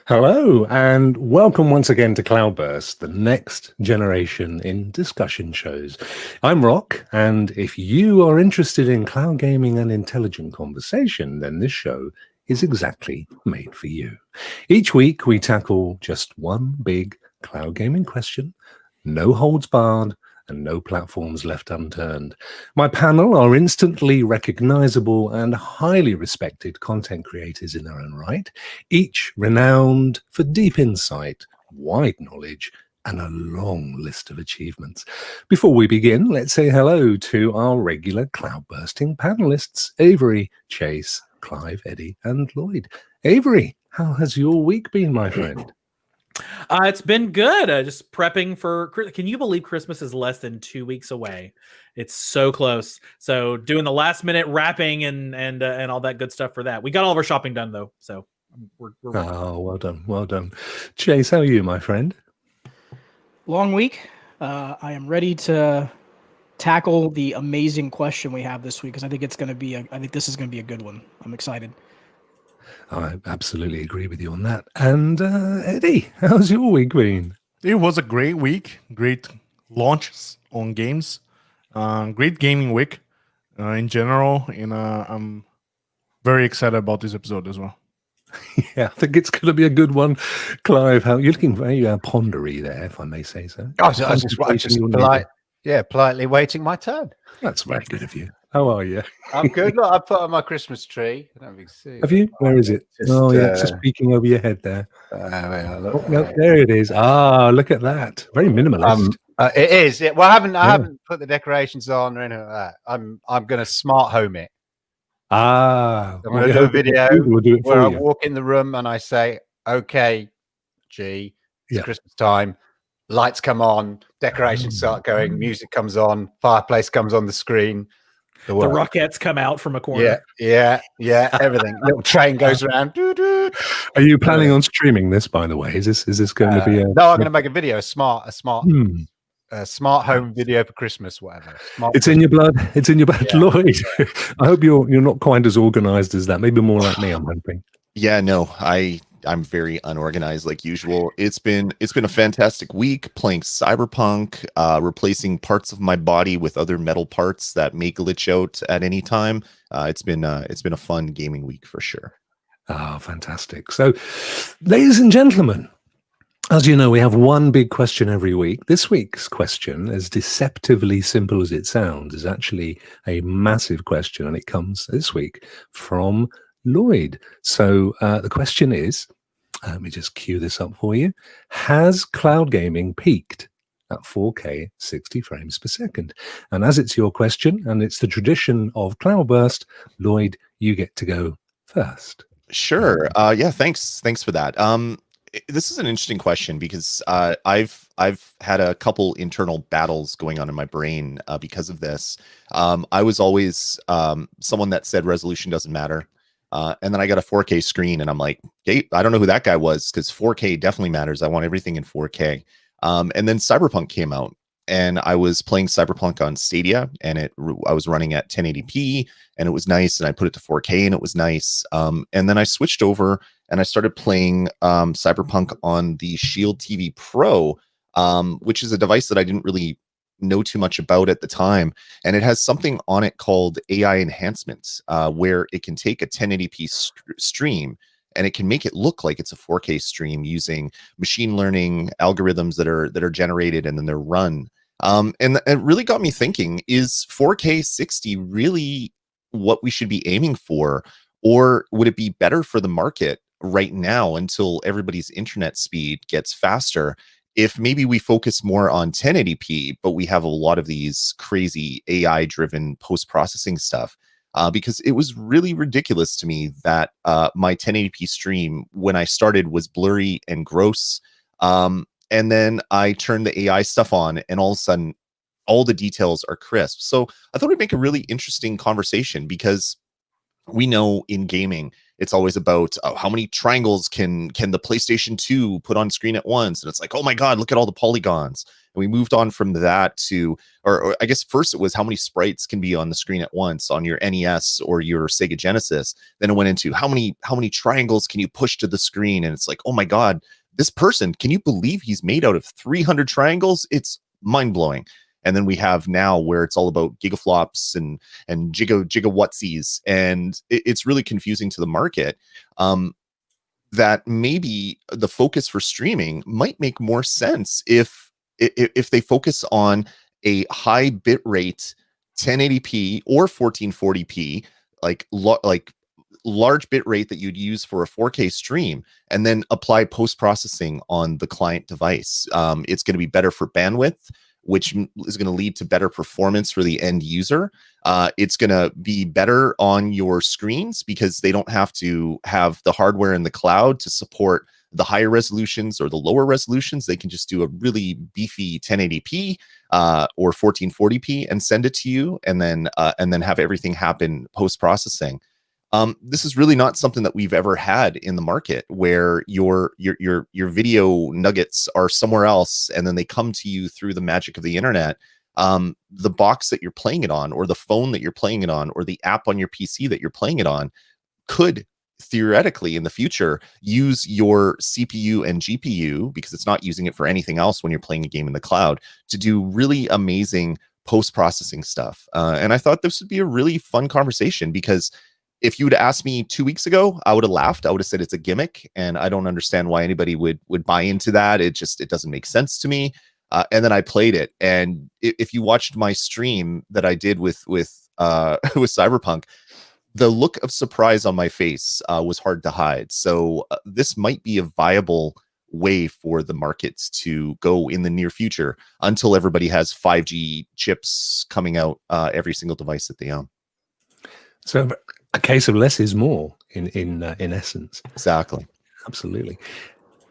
Hello, and welcome once again to CloudBurst, the next generation in discussion shows. I'm Rokk, and if you are interested in cloud gaming and intelligent conversation, then this show is exactly made for you. Each week, we tackle just one big cloud gaming question, no holds barred, and no platforms left unturned. My panel are instantly recognizable and highly respected content creators in their own right, each renowned for deep insight, wide knowledge, and a long list of achievements. Before we begin, let's say hello to our regular cloud-bursting panelists, Avery, Chase, Clive, Eddie, and Lloyd. Avery, how has your week been, my friend? It's been good. Just prepping for. Can you believe Christmas is less than 2 weeks away? It's so close. So doing the last minute wrapping and all that good stuff for that. We got all of our shopping done though. So we're Oh, well done, well done. Chase, how are you, my friend? Long week. I am ready to tackle the amazing question we have this week because I think this is going to be a good one. I'm excited. I absolutely agree with you on that. And Eddie, how's your week been? It was a great week, great launches on games, great gaming week in general, and I'm very excited about this episode as well. Yeah, I think it's going to be a good one. Clive, how you're looking very pondery there, if I may say so. I was just politely waiting my turn. That's very good of you. How are you? I'm good. Look, I put on my Christmas tree. I don't think see. Have you? Where is it? It's just peeking over your head there. No, there it is. Ah, look at that. Very minimalist. It is. Yeah. Well, I haven't put the decorations on or anything like that. I'm going to smart home it. I'm going to do a video where I walk in the room and I say, "Okay, G, it's Christmas time. Lights come on, decorations start going, music comes on, fireplace comes on the screen." The Rockettes come out from a corner. Yeah. Everything. Little train goes around. Are you planning on streaming this, by the way? Is this going to be a? No, I'm going to make a video. A smart home video for Christmas, whatever. It's in your blood. It's in your blood, yeah. Lloyd. I hope you're not quite as organized as that. Maybe more like me, I'm hoping. Yeah, no, I'm very unorganized like usual. It's been a fantastic week playing Cyberpunk, replacing parts of my body with other metal parts that may glitch out at any time. It's been a fun gaming week for sure. Oh, fantastic. So, ladies and gentlemen, as you know, we have one big question every week. This week's question, as deceptively simple as it sounds, is actually a massive question, and it comes this week from Lloyd. So the question is, let me just cue this up for you. Has cloud gaming peaked at 4K 60 frames per second? And as it's your question, and it's the tradition of CloudBurst, Lloyd, you get to go first. Sure. Yeah, thanks for that. This is an interesting question because I've had a couple internal battles going on in my brain because of this. I was always someone that said resolution doesn't matter. And then I got a 4K screen and I'm like, hey, I don't know who that guy was because 4K definitely matters. I want everything in 4K. And then Cyberpunk came out and I was playing Cyberpunk on Stadia and I was running at 1080p and it was nice. And I put it to 4K and it was nice. And then I switched over and I started playing Cyberpunk on the Shield TV Pro, which is a device that I didn't really know too much about at the time, and it has something on it called AI enhancements, where it can take a 1080p stream and it can make it look like it's a 4K stream using machine learning algorithms that are generated and then they're run. And it really got me thinking: is 4K 60 really what we should be aiming for, or would it be better for the market right now until everybody's internet speed gets faster? If maybe we focus more on 1080p, but we have a lot of these crazy AI-driven post-processing stuff, because it was really ridiculous to me that my 1080p stream, when I started, was blurry and gross. And then I turned the AI stuff on, and all of a sudden, all the details are crisp. So I thought it'd make a really interesting conversation because we know in gaming, it's always about how many triangles can the PlayStation 2 put on screen at once. And it's like, oh my God, look at all the polygons. we moved on from that to, or I guess first it was how many sprites can be on the screen at once on your NES or your Sega Genesis. Then it went into how many triangles can you push to the screen? And it's like, oh my God, this person, can you believe he's made out of 300 triangles? It's mind blowing. And then we have now where it's all about gigaflops and gigawattsies, and it's really confusing to the market. That maybe the focus for streaming might make more sense if they focus on a high bit rate 1080p or 1440p, like large bit rate that you'd use for a 4K stream, and then apply post-processing on the client device. It's going to be better for bandwidth, which is going to lead to better performance for the end user. It's going to be better on your screens because they don't have to have the hardware in the cloud to support the higher resolutions or the lower resolutions. They can just do a really beefy 1080p or 1440p and send it to you, and then have everything happen post-processing. This is really not something that we've ever had in the market, where your video nuggets are somewhere else and then they come to you through the magic of the internet. The box that you're playing it on, or the phone that you're playing it on, or the app on your PC that you're playing it on could theoretically in the future use your CPU and GPU, because it's not using it for anything else when you're playing a game in the cloud, to do really amazing post-processing stuff. And I thought this would be a really fun conversation, because if you would ask me 2 weeks ago, I would have laughed. I would have said it's a gimmick, and I don't understand why anybody would buy into that. It doesn't make sense to me. And then I played it, and if you watched my stream that I did with Cyberpunk, the look of surprise on my face was hard to hide. So this might be a viable way for the markets to go in the near future, until everybody has 5G chips coming out every single device that they own. So a case of less is more in essence. Exactly. Absolutely.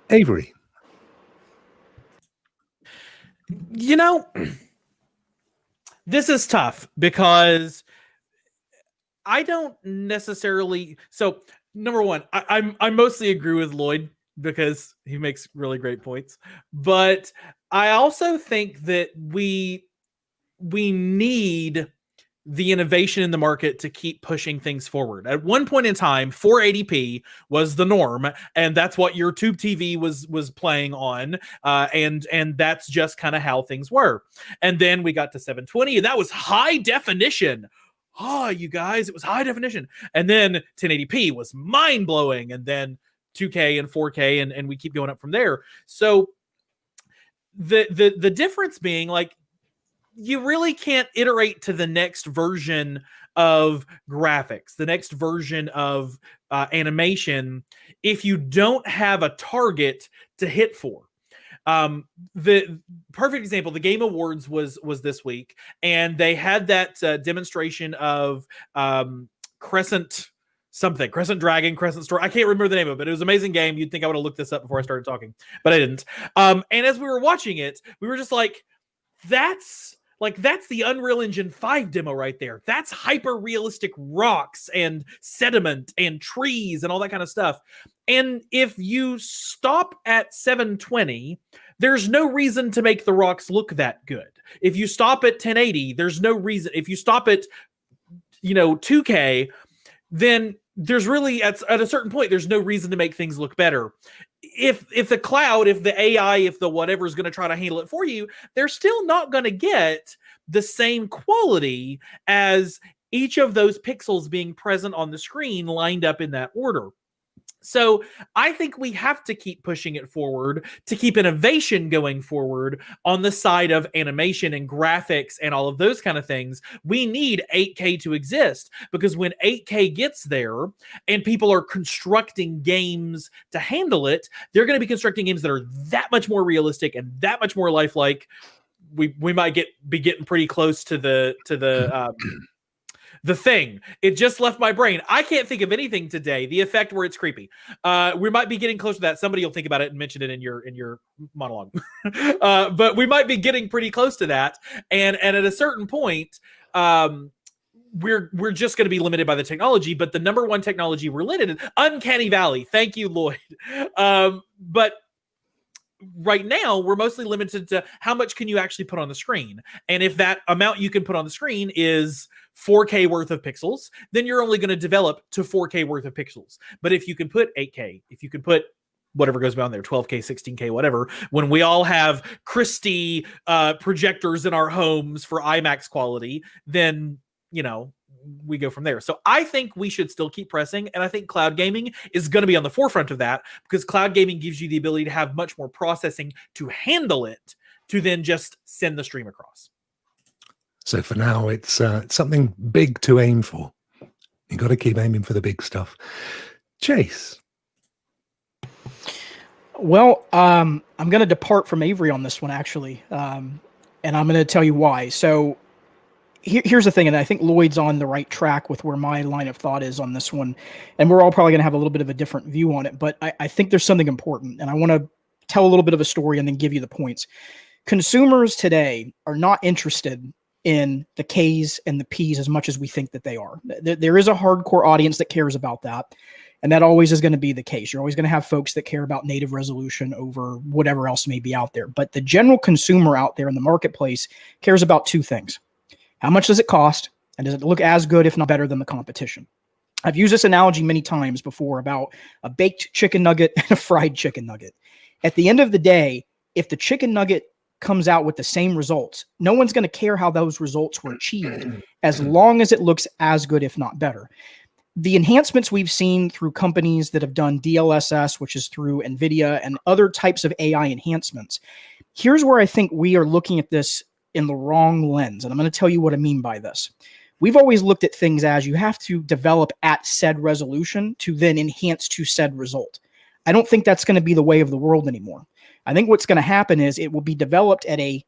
Avery. You know, this is tough because I don't necessarily. So number one, I mostly agree with Lloyd because he makes really great points, but I also think that we need the innovation in the market to keep pushing things forward. At one point in time, 480p was the norm, and that's what your tube TV was playing on, and that's just kind of how things were. And then we got to 720, and that was high definition. Oh, you guys, it was high definition. And then 1080p was mind-blowing, and then 2K and 4K, and we keep going up from there. So the difference being, like, you really can't iterate to the next version of graphics, the next version of animation, if you don't have a target to hit for. The perfect example, the Game Awards was this week, and they had that demonstration of Crescent Dragon, Crescent Storm. I can't remember the name of it. It was an amazing game. You'd think I would have looked this up before I started talking, but I didn't. And as we were watching it, we were just like, that's the Unreal Engine 5 demo right there. That's hyper realistic rocks and sediment and trees and all that kind of stuff. And if you stop at 720, there's no reason to make the rocks look that good. If you stop at 1080, there's no reason. If you stop at 2K, then there's really at a certain point, there's no reason to make things look better. If the cloud, if the AI, if the whatever is going to try to handle it for you, they're still not going to get the same quality as each of those pixels being present on the screen lined up in that order. So I think we have to keep pushing it forward to keep innovation going forward on the side of animation and graphics and all of those kind of things. We need 8K to exist, because when 8K gets there and people are constructing games to handle it, they're going to be constructing games that are that much more realistic and that much more lifelike. We might be getting pretty close to The Thing. It just left my brain. I can't think of anything today. The effect where it's creepy. We might be getting close to that. Somebody will think about it and mention it in your monologue. But we might be getting pretty close to that. And at a certain point, we're just going to be limited by the technology. But the number one technology we're limited, Uncanny Valley. Thank you, Lloyd. But right now we're mostly limited to how much can you actually put on the screen. And if that amount you can put on the screen is 4K worth of pixels, then you're only going to develop to 4K worth of pixels. But if you can put 8K, if you can put whatever goes beyond there, 12K, 16K, whatever, when we all have Christie projectors in our homes for IMAX quality, then, you know, we go from there. So I think we should still keep pressing, and I think cloud gaming is going to be on the forefront of that, because cloud gaming gives you the ability to have much more processing to handle it, to then just send the stream across. So for now, it's something big to aim for. You got to keep aiming for the big stuff. Chase. Well, I'm going to depart from Avery on this one, actually, and I'm going to tell you why. So here's the thing, and I think Lloyd's on the right track with where my line of thought is on this one, and we're all probably going to have a little bit of a different view on it, but I think there's something important, and I want to tell a little bit of a story and then give you the points. Consumers today are not interested in the Ks and the Ps as much as we think that they are. There is a hardcore audience that cares about that, and that always is going to be the case. You're always going to have folks that care about native resolution over whatever else may be out there, but the general consumer out there in the marketplace cares about two things. How much does it cost? And does it look as good, if not better, than the competition? I've used this analogy many times before about a baked chicken nugget and a fried chicken nugget. At the end of the day, if the chicken nugget comes out with the same results, no one's going to care how those results were achieved as long as it looks as good, if not better. The enhancements we've seen through companies that have done DLSS, which is through NVIDIA, and other types of AI enhancements, here's where I think we are looking at this in the wrong lens. And I'm going to tell you what I mean by this. We've always looked at things as you have to develop at said resolution to then enhance to said result. I don't think that's going to be the way of the world anymore. I think what's going to happen is it will be developed at a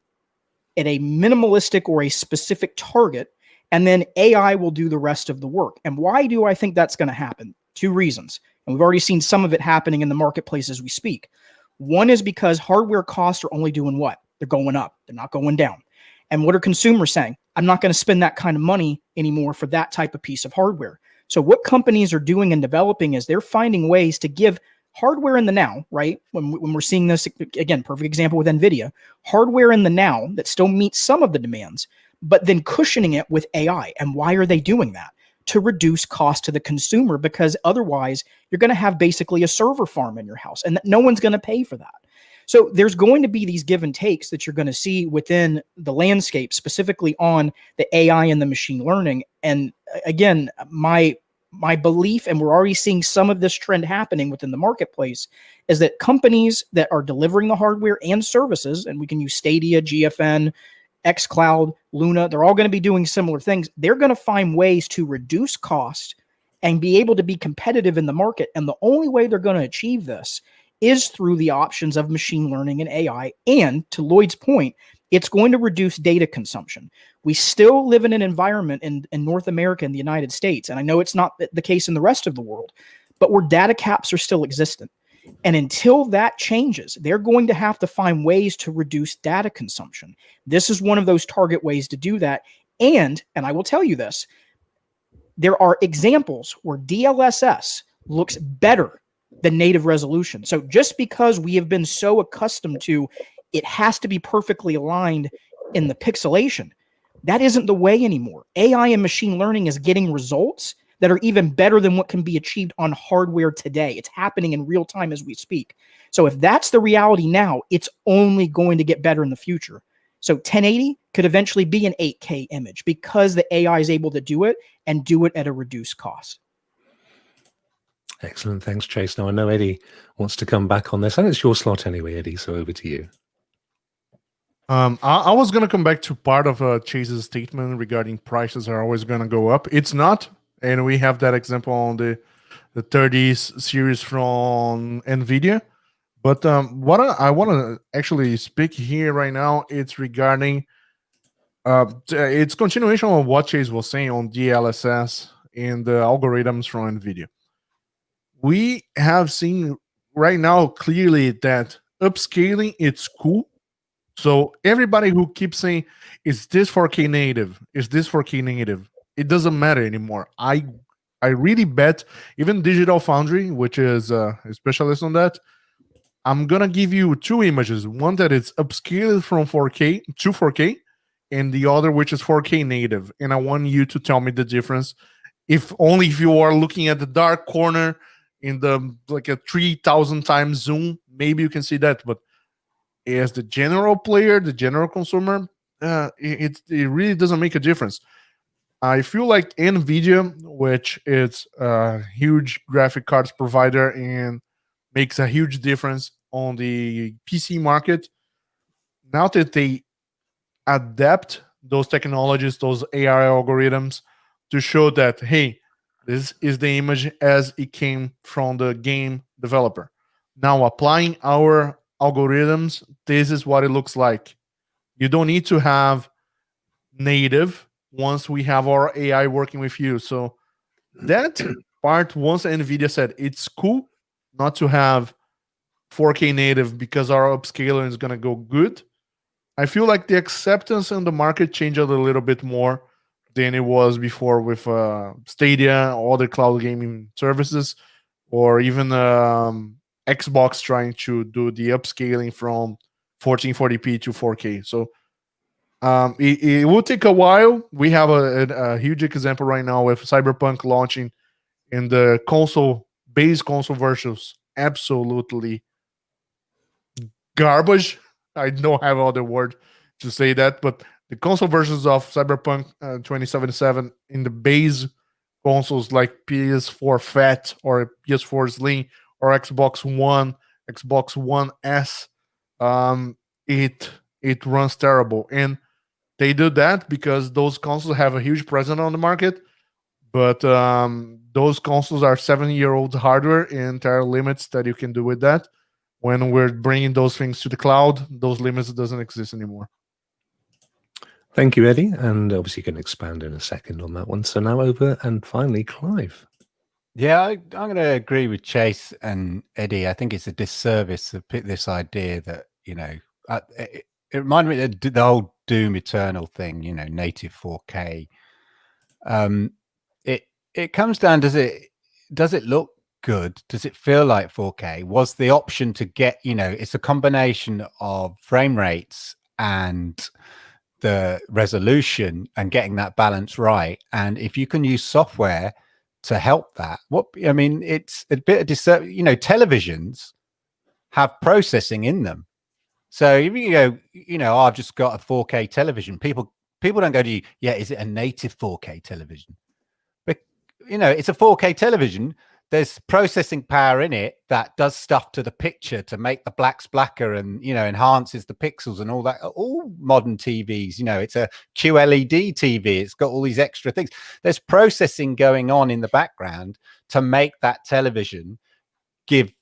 minimalistic or a specific target, and then AI will do the rest of the work. And why do I think that's going to happen? Two reasons. And we've already seen some of it happening in the marketplace as we speak. One is because hardware costs are only doing what? They're going up. They're not going down. And what are consumers saying? I'm not going to spend that kind of money anymore for that type of piece of hardware. So what companies are doing and developing is they're finding ways to give hardware in the now, right? When we're seeing this, again, perfect example with NVIDIA, hardware in the now that still meets some of the demands, but then cushioning it with AI. And why are they doing that? To reduce cost to the consumer, because otherwise you're going to have basically a server farm in your house, and no one's going to pay for that. So there's going to be these give and takes that you're going to see within the landscape, specifically on the AI and the machine learning. And again, my belief, and we're already seeing some of this trend happening within the marketplace, is that companies that are delivering the hardware and services, and we can use Stadia, GFN, xCloud, Luna, they're all going to be doing similar things. They're going to find ways to reduce cost and be able to be competitive in the market. And the only way they're going to achieve this is through the options of machine learning and AI. And to Lloyd's point, it's going to reduce data consumption. We still live in an environment in North America and the United States, and I know it's not the case in the rest of the world, but where data caps are still existent. And until that changes, they're going to have to find ways to reduce data consumption. This is one of those target ways to do that. And I will tell you this, there are examples where DLSS looks better than native resolution. So just because we have been so accustomed to it has to be perfectly aligned in the pixelation, that isn't the way anymore. AI and machine learning is getting results that are even better than what can be achieved on hardware today. It's happening in real time as we speak. So if that's the reality now, it's only going to get better in the future. So 1080 could eventually be an 8K image because the AI is able to do it and do it at a reduced cost. Excellent. Thanks, Chase. Now, I know Eddie wants to come back on this, and it's your slot anyway, Eddie, so over to you. I was going to come back to part of Chase's statement regarding prices are always going to go up. It's not, and we have that example on the 30s series from NVIDIA. But what I want to actually speak here right now, it's regarding, it's continuation of what Chase was saying on DLSS and the algorithms from NVIDIA. We have seen right now clearly that upscaling, it's cool. So everybody who keeps saying, is this 4K native? Is this 4K native? It doesn't matter anymore. I really bet even Digital Foundry, which is a specialist on that, I'm gonna give you two images. One that is upscaled from 4K to 4K, and the other which is 4K native. And I want you to tell me the difference. If you are looking at the dark corner in the like a 3,000 times zoom, maybe you can see that. But as the general player, the general consumer, it really doesn't make a difference. I feel like NVIDIA, which is a huge graphic cards provider and makes a huge difference on the PC market, now that they adapt those technologies, those AI algorithms, to show that, hey, this is the image as it came from the game developer. Now, applying our algorithms, this is what it looks like. You don't need to have native once we have our AI working with you. So that part, once NVIDIA said it's cool not to have 4K native because our upscaler is going to go good, I feel like the acceptance in the market changed a little bit more than it was before with Stadia, other cloud gaming services, or even Xbox trying to do the upscaling from 1440p to 4K. So it will take a while. We have a huge example right now with Cyberpunk launching in the base console versions. Absolutely garbage. I don't have other word to say that, but the console versions of Cyberpunk 2077 in the base consoles like PS4 Fat or PS4 Slim or Xbox One, Xbox One S, it runs terrible. And they do that because those consoles have a huge presence on the market, but those consoles are 7-year-old hardware and there are limits that you can do with that. When we're bringing those things to the cloud, those limits doesn't exist anymore. Thank you, Eddie. And obviously you can expand in a second on that one. So now over and finally, Clive. Yeah, I'm going to agree with Chase and Eddie. I think it's a disservice to pick this idea that, it reminded me of the whole Doom Eternal thing, native 4K. It comes down, does it look good? Does it feel like 4K? Was the option to get, it's a combination of frame rates and the resolution and getting that balance right. And if you can use software to help that, it's a bit of televisions have processing in them. So if you go, I've just got a 4K television, people don't go to you, yeah, is it a native 4K television? But it's a 4K television. There's processing power in it that does stuff to the picture to make the blacks blacker and, enhances the pixels and all that. All modern TVs, it's a QLED TV. It's got all these extra things. There's processing going on in the background to make that television give,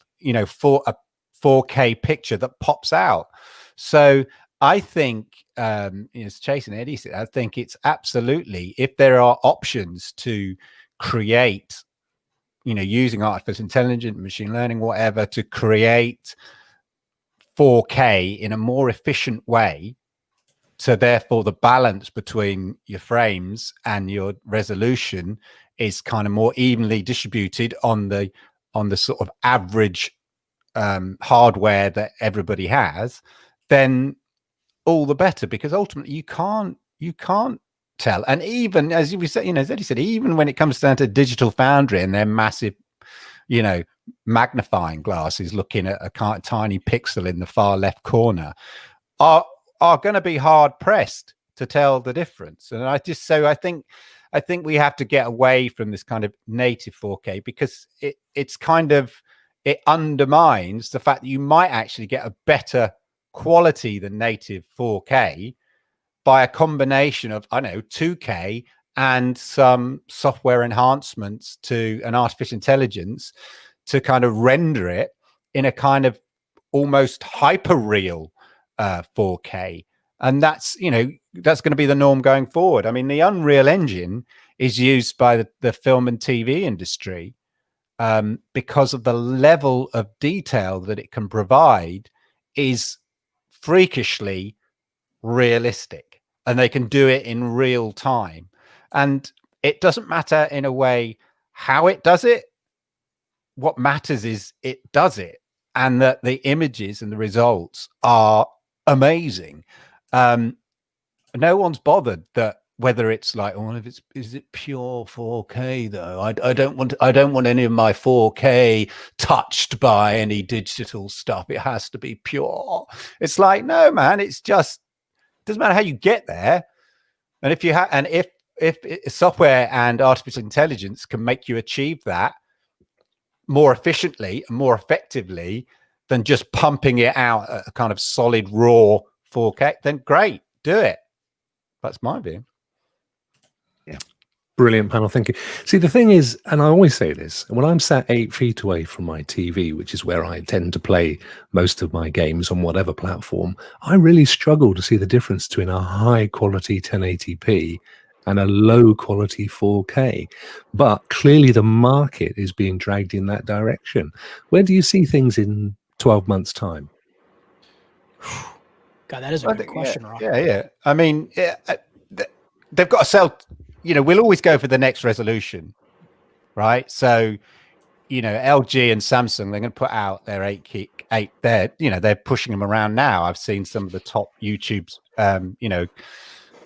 for a 4K picture that pops out. So I think, as Chase and Eddie said, I think it's absolutely, if there are options to create, using artificial intelligence, machine learning, whatever, to create 4K in a more efficient way, so therefore the balance between your frames and your resolution is kind of more evenly distributed on the sort of average hardware that everybody has, then all the better, because ultimately you can't tell. And even as we said, as Eddie said, even when it comes down to Digital Foundry and their massive, magnifying glasses looking at a tiny pixel in the far left corner, are going to be hard pressed to tell the difference. And I think we have to get away from this kind of native 4K, because it undermines the fact that you might actually get a better quality than native 4K by a combination of, 2K and some software enhancements to an artificial intelligence to kind of render it in a kind of almost hyper real 4K. And that's going to be the norm going forward. I mean, the Unreal Engine is used by the film and TV industry because of the level of detail that it can provide is freakishly realistic, and they can do it in real time. And it doesn't matter in a way how it does it. What matters is it does it. and that the images and the results are amazing. No one's bothered that whether it's like, oh, if it's, is it pure 4K though? I don't want any of my 4K touched by any digital stuff. It has to be pure. It's like, no, man, it's just, doesn't matter how you get there. And if you have, and if software and artificial intelligence can make you achieve that more efficiently and more effectively than just pumping it out at a kind of solid raw 4K, then great, do it. That's my view. Yeah. Brilliant panel. Thank you. See, the thing is, and I always say this, when I'm sat 8 feet away from my TV, which is where I tend to play most of my games on whatever platform, I really struggle to see the difference between a high quality 1080p and a low quality 4K. But clearly the market is being dragged in that direction. Where do you see things in 12 months' time? God, that is a good question, Rokk. Yeah. I mean, they've got to sell. We'll always go for the next resolution, right? So, LG and Samsung, they're going to put out their 8K. They're pushing them around now. I've seen some of the top YouTube's,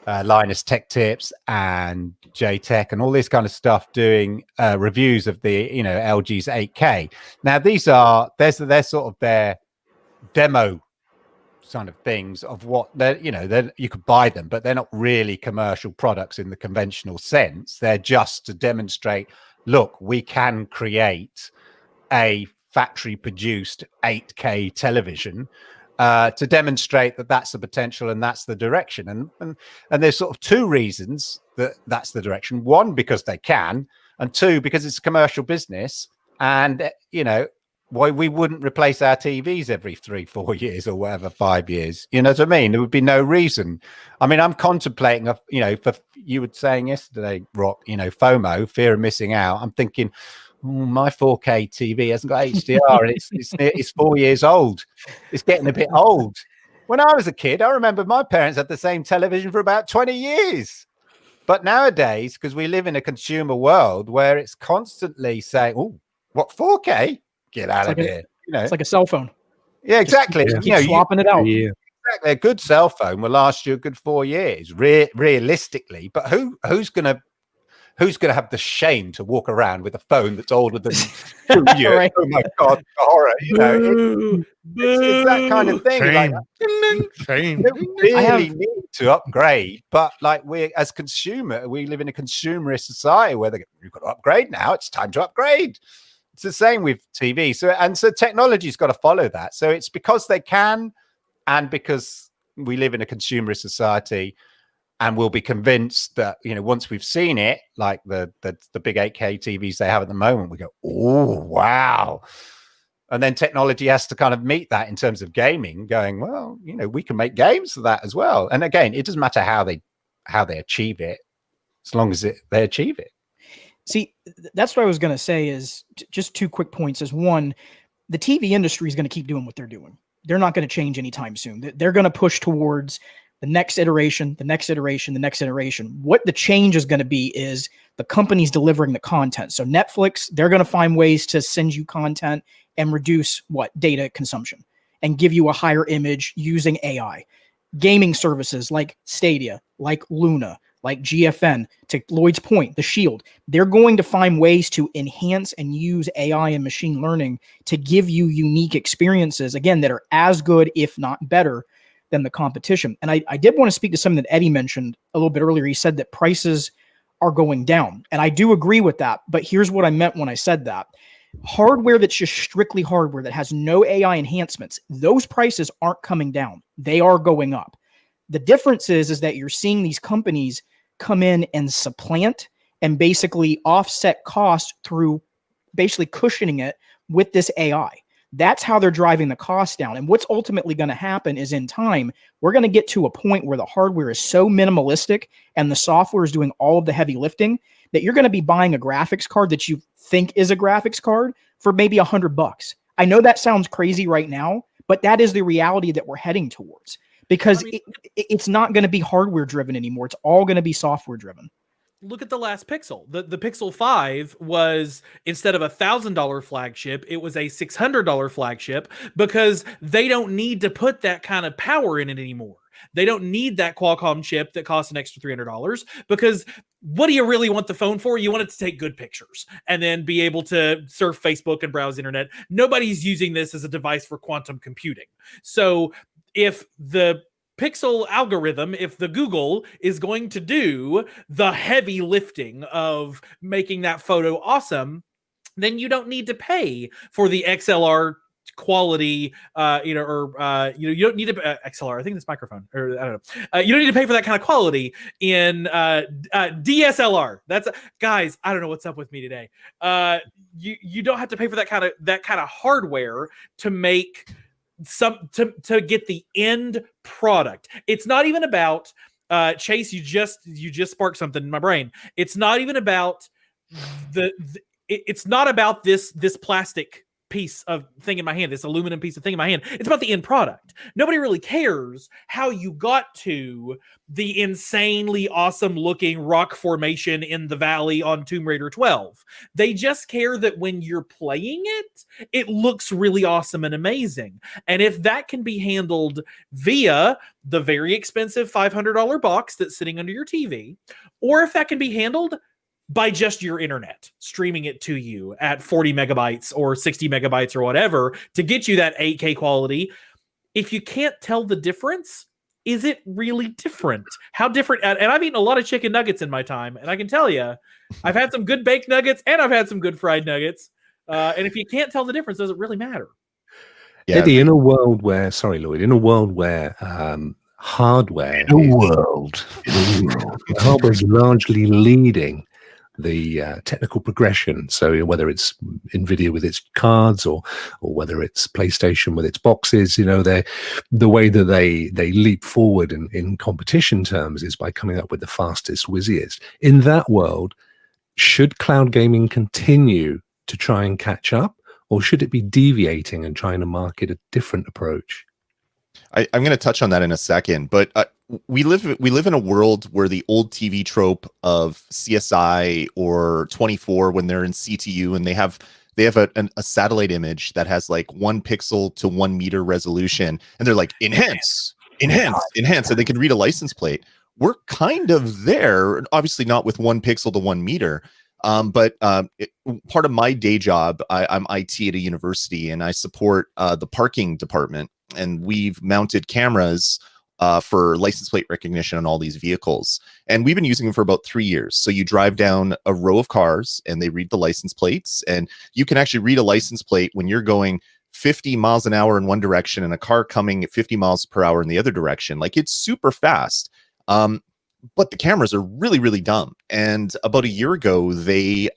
Linus Tech Tips and JTech and all this kind of stuff doing reviews of the, LG's 8K. Now, they're sort of their demo kind of things of what you could buy them, but they're not really commercial products in the conventional sense. They're just to demonstrate, look, we can create a factory produced 8K television to demonstrate that that's the potential and that's the direction. And there's sort of two reasons that that's the direction. One, because they can, and two, because it's a commercial business. And why we wouldn't replace our TVs every 3-4 years or whatever, 5 years. You know what I mean? There would be no reason. I mean, I'm contemplating, for you were saying yesterday, Rokk, FOMO, fear of missing out. I'm thinking, my 4K TV hasn't got HDR and it's 4 years old. It's getting a bit old. When I was a kid, I remember my parents had the same television for about 20 years. But nowadays, because we live in a consumer world where it's constantly saying, oh, what, 4K? Get out of here. It's like a cell phone. Yeah, exactly. Just keep swapping it out. Yeah. Exactly. A good cell phone will last you a good 4 years, realistically. But who's gonna have the shame to walk around with a phone that's older than 2 years? Right. Oh my God, horror! It's that kind of thing. Shame. Like, Shame. we really need to upgrade, but like we live in a consumerist society where you've got to upgrade now. It's time to upgrade. It's the same with TV. So technology's got to follow that. So it's because they can, and because we live in a consumerist society, and we'll be convinced that, once we've seen it, like the big 8K TVs they have at the moment, we go, oh, wow. And then technology has to kind of meet that in terms of gaming, going, well, we can make games for that as well. And again, it doesn't matter how they achieve it, as long as they achieve it. See, that's what I was going to say is just 2 quick points. Is one, the TV industry is going to keep doing what they're doing. They're not going to change anytime soon. They're going to push towards the next iteration, the next iteration, the next iteration. What the change is going to be is the companies delivering the content. So Netflix, they're going to find ways to send you content and reduce data consumption and give you a higher image using AI. Gaming services like Stadia, like Luna, like GFN, to Lloyd's point, the Shield, they're going to find ways to enhance and use AI and machine learning to give you unique experiences, again, that are as good, if not better, than the competition. And I did want to speak to something that Eddie mentioned a little bit earlier. He said that prices are going down. And I do agree with that. But here's what I meant when I said that. Hardware that's just strictly hardware that has no AI enhancements, those prices aren't coming down. They are going up. The difference is that you're seeing these companies come in and supplant and basically offset costs through basically cushioning it with this AI. That's how they're driving the cost down. And what's ultimately going to happen is in time, we're going to get to a point where the hardware is so minimalistic and the software is doing all of the heavy lifting that you're going to be buying a graphics card that you think is a graphics card for maybe $100. I know that sounds crazy right now, but that is the reality that we're heading towards, because it's not going to be hardware driven anymore. It's all going to be software driven. look at the last Pixel. The Pixel 5 was, instead of $1,000 flagship, it was a $600 flagship, because they don't need to put that kind of power in it anymore. They don't need that Qualcomm chip that costs an extra $300, because what do you really want the phone for? You want it to take good pictures and then be able to surf Facebook and browse internet. Nobody's using this as a device for quantum computing. So if the Pixel algorithm, if the Google is going to do the heavy lifting of making that photo awesome, then you don't need to pay for the XLR quality, you don't need to XLR. I think it's microphone, or I don't know. You don't need to pay for that kind of quality in DSLR. That's guys. I don't know what's up with me today. You don't have to pay for that kind of hardware to make to get the end product. It's not even about Chase. You just sparked something in my brain. It's not even about it's not about this plastic piece of thing in my hand, this aluminum piece of thing in my hand. It's about the end product. Nobody really cares how you got to the insanely awesome looking rock formation in the valley on Tomb Raider 12. They just care that when you're playing it, it looks really awesome and amazing. And if that can be handled via the very expensive $500 box that's sitting under your TV, or if that can be handled by just your internet, streaming it to you at 40 megabytes or 60 megabytes or whatever to get you that 8K quality. If you can't tell the difference, is it really different? How different? And I've eaten a lot of chicken nuggets in my time, and I can tell you, I've had some good baked nuggets and I've had some good fried nuggets. And if you can't tell the difference, does it really matter? Yeah. Eddie, in a world where, hardware, hardware is largely leading the technical progression. So whether it's NVIDIA with its cards or whether it's PlayStation with its boxes, the way that they leap forward in competition terms is by coming up with the fastest, whizziest. In that world, should cloud gaming continue to try and catch up, or should it be deviating and trying to market a different approach? I'm going to touch on that in a second, but we live in a world where the old TV trope of CSI or 24, when they're in CTU and they have a satellite image that has like 1 pixel to 1 meter resolution, and they're like enhance, and they can read a license plate. We're kind of there, obviously not with 1 pixel to 1 meter. But part of my day job, I'm IT at a university, and I support the parking department, and we've mounted cameras for license plate recognition on all these vehicles. And we've been using them for about 3 years. So you drive down a row of cars and they read the license plates, and you can actually read a license plate when you're going 50 miles an hour in one direction and a car coming at 50 miles per hour in the other direction. Like, it's super fast. But the cameras are really, really dumb. And about a year ago, they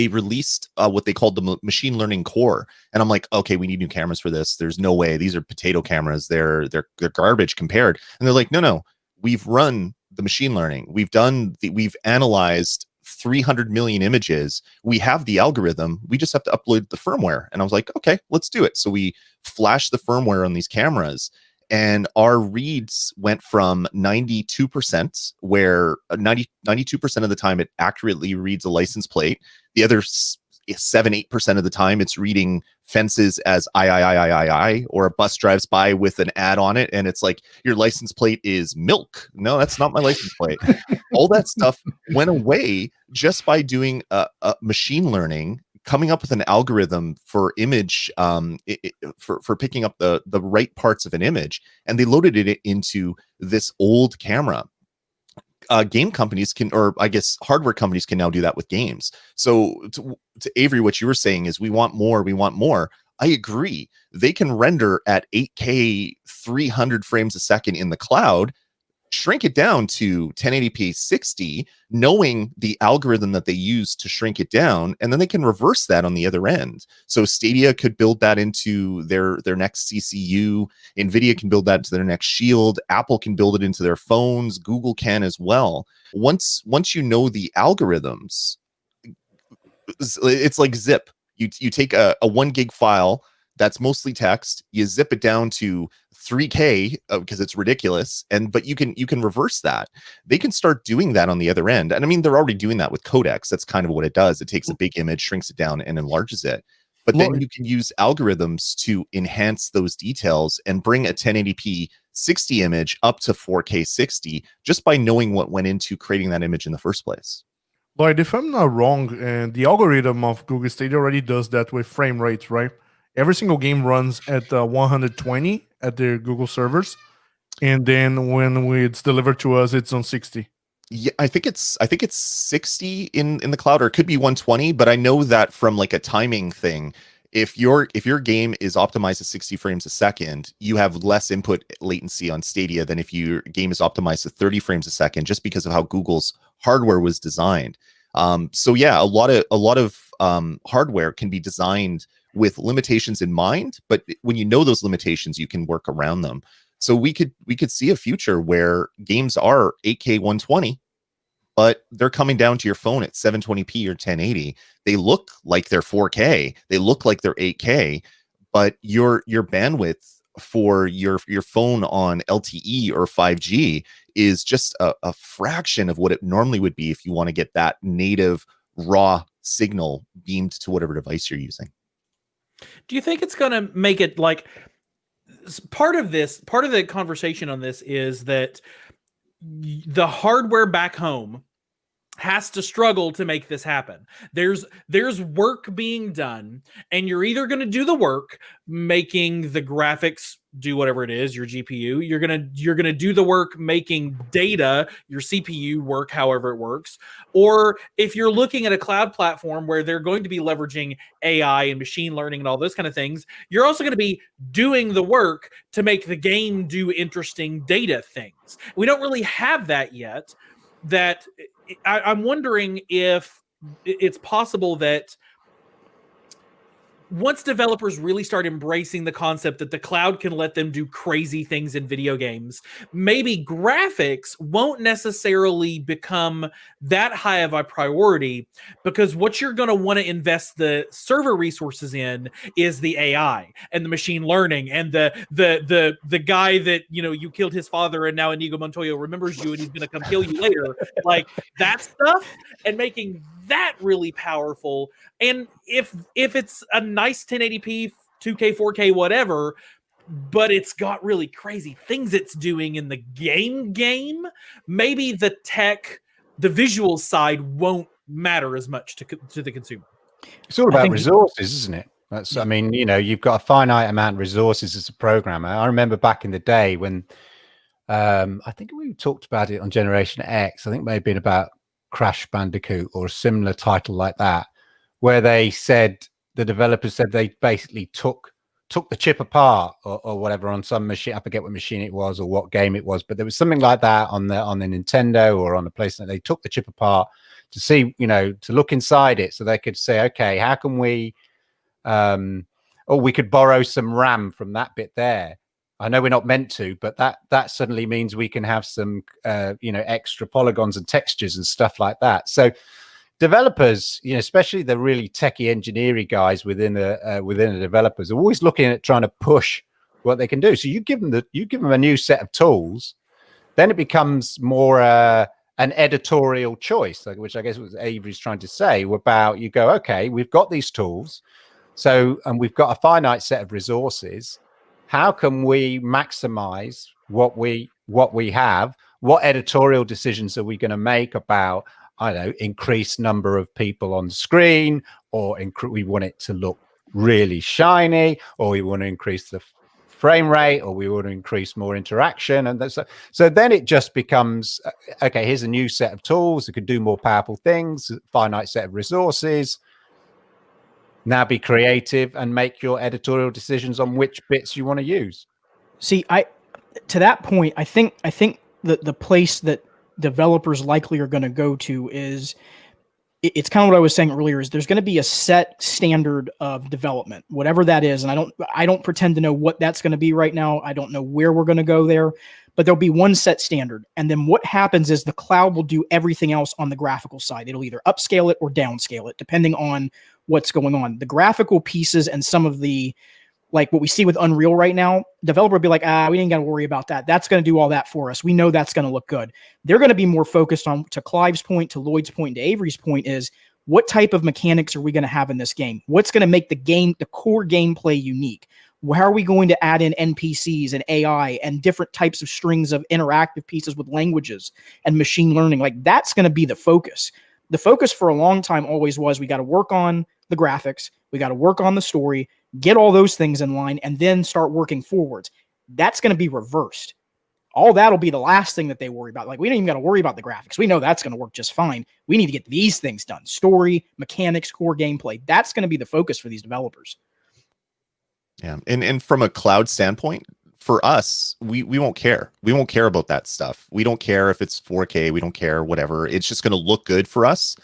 released what they called the machine learning core. And I'm like, okay, we need new cameras for this. There's no way. These are potato cameras. They're garbage compared. And they're like, no, we've run the machine learning. We've analyzed 300 million images. We have the algorithm. We just have to upload the firmware. And I was like, okay, let's do it. So we flashed the firmware on these cameras, and our reads went from 92%, where 92% of the time it accurately reads a license plate. The other 7-8% of the time it's reading fences as I, or a bus drives by with an ad on it, and it's like, your license plate is milk. No, that's not my license plate. All that stuff went away just by doing a machine learning, coming up with an algorithm for image, for picking up the right parts of an image, and they loaded it into this old camera. Game companies can, or I guess hardware companies can now do that with games. So to Avery, what you were saying is we want more. I agree. They can render at 8K 300 frames a second in the cloud, shrink it down to 1080p 60, knowing the algorithm that they use to shrink it down, and then they can reverse that on the other end. So Stadia could build that into their next CCU, NVIDIA can build that into their next Shield, Apple can build it into their phones, Google can as well. Once you know the algorithms, it's like zip. You take a 1 gig file that's mostly text, you zip it down to 3K because it's ridiculous. But you can reverse that. They can start doing that on the other end. And I mean, they're already doing that with codecs. That's kind of what it does. It takes a big image, shrinks it down, and enlarges it. But then you can use algorithms to enhance those details and bring a 1080p 60 image up to 4K 60 just by knowing what went into creating that image in the first place. Lloyd, if I'm not wrong, the algorithm of Google Stadia already does that with frame rates, right? Every single game runs at 120 at their Google servers, and then when it's delivered to us, it's on 60. Yeah, I think it's 60 in the cloud, or it could be 120, but I know that from like a timing thing, if your game is optimized at 60 frames a second, you have less input latency on Stadia than if your game is optimized at 30 frames a second, just because of how Google's hardware was designed. So yeah, a lot of hardware can be designed with limitations in mind, but when you know those limitations, you can work around them. So we could see a future where games are 8K 120, but they're coming down to your phone at 720p or 1080. They look like they're 4K, they look like they're 8K, but your bandwidth for your phone on LTE or 5G is just a fraction of what it normally would be if you want to get that native raw signal beamed to whatever device you're using. Do you think it's going to make it like part of the conversation on this is that the hardware back home has to struggle to make this happen. There's work being done, and you're either going to do the work making the graphics do whatever it is, your GPU, you're going to do the work making data, your CPU work however it works, or if you're looking at a cloud platform where they're going to be leveraging AI and machine learning and all those kind of things, you're also going to be doing the work to make the game do interesting data things. We don't really have that yet. That I'm wondering if it's possible that once developers really start embracing the concept that the cloud can let them do crazy things in video games, maybe graphics won't necessarily become that high of a priority, because what you're going to want to invest the server resources in is the AI and the machine learning and the guy that, you know, you killed his father and now Inigo Montoya remembers you and he's going to come kill you later. Like that stuff, and making that really powerful. And if it's a nice 1080p, 2K, 4K, whatever, but it's got really crazy things it's doing in the game, maybe the tech, the visual side won't matter as much to the consumer. It's all about resources, isn't it? That's, I mean, you know, you've got a finite amount of resources as a programmer. I remember back in the day when I think we talked about it on Generation X. I think it may have been about Crash Bandicoot or a similar title like that, where they said, the developers said they basically took the chip apart or whatever on some machine. I forget what machine it was or what game it was, but there was something like that on the Nintendo or on the PlayStation. They took the chip apart to see, you know, to look inside it so they could say, okay, how can we we could borrow some RAM from that bit there. I know we're not meant to, but that suddenly means we can have some, you know, extra polygons and textures and stuff like that. So developers, you know, especially the really techie engineering guys within the developers, are always looking at trying to push what they can do. So you give them a new set of tools, then it becomes more an editorial choice, like, which I guess was Avery's trying to say about, you go, okay, we've got these tools, and we've got a finite set of resources. How can we maximize what we have? What editorial decisions are we going to make about, I don't know, increased number of people on the screen, or we want it to look really shiny, or we want to increase the frame rate, or we want to increase more interaction? And so then it just becomes, okay, here's a new set of tools that can do more powerful things, finite set of resources. Now be creative and make your editorial decisions on which bits you want to use. See, to that point, I think that the place that developers likely are going to go to is, it's kind of what I was saying earlier, is there's going to be a set standard of development, whatever that is. And I don't pretend to know what that's going to be right now. I don't know where we're going to go there, but there'll be one set standard. And then what happens is the cloud will do everything else on the graphical side. It'll either upscale it or downscale it, depending on what's going on. The graphical pieces and some of the like what we see with Unreal right now, developer will be like, we ain't got to worry about that. That's going to do all that for us. We know that's going to look good. They're going to be more focused on, to Clive's point, to Lloyd's point, to Avery's point, is what type of mechanics are we going to have in this game? What's going to make the game, the core gameplay unique? How are we going to add in NPCs and AI and different types of strings of interactive pieces with languages and machine learning? Like, that's going to be the focus. The focus for a long time always was, we got to work on the graphics, we got to work on the story, get all those things in line, and then start working forwards. That's going to be reversed. All that'll be the last thing that they worry about. Like, we don't even got to worry about the graphics. We know that's going to work just fine. We need to get these things done. Story, mechanics, core gameplay. That's going to be the focus for these developers. Yeah. And from a cloud standpoint, for us, we won't care. We won't care about that stuff. We don't care if it's 4K. We don't care, whatever. It's just going to look good for us.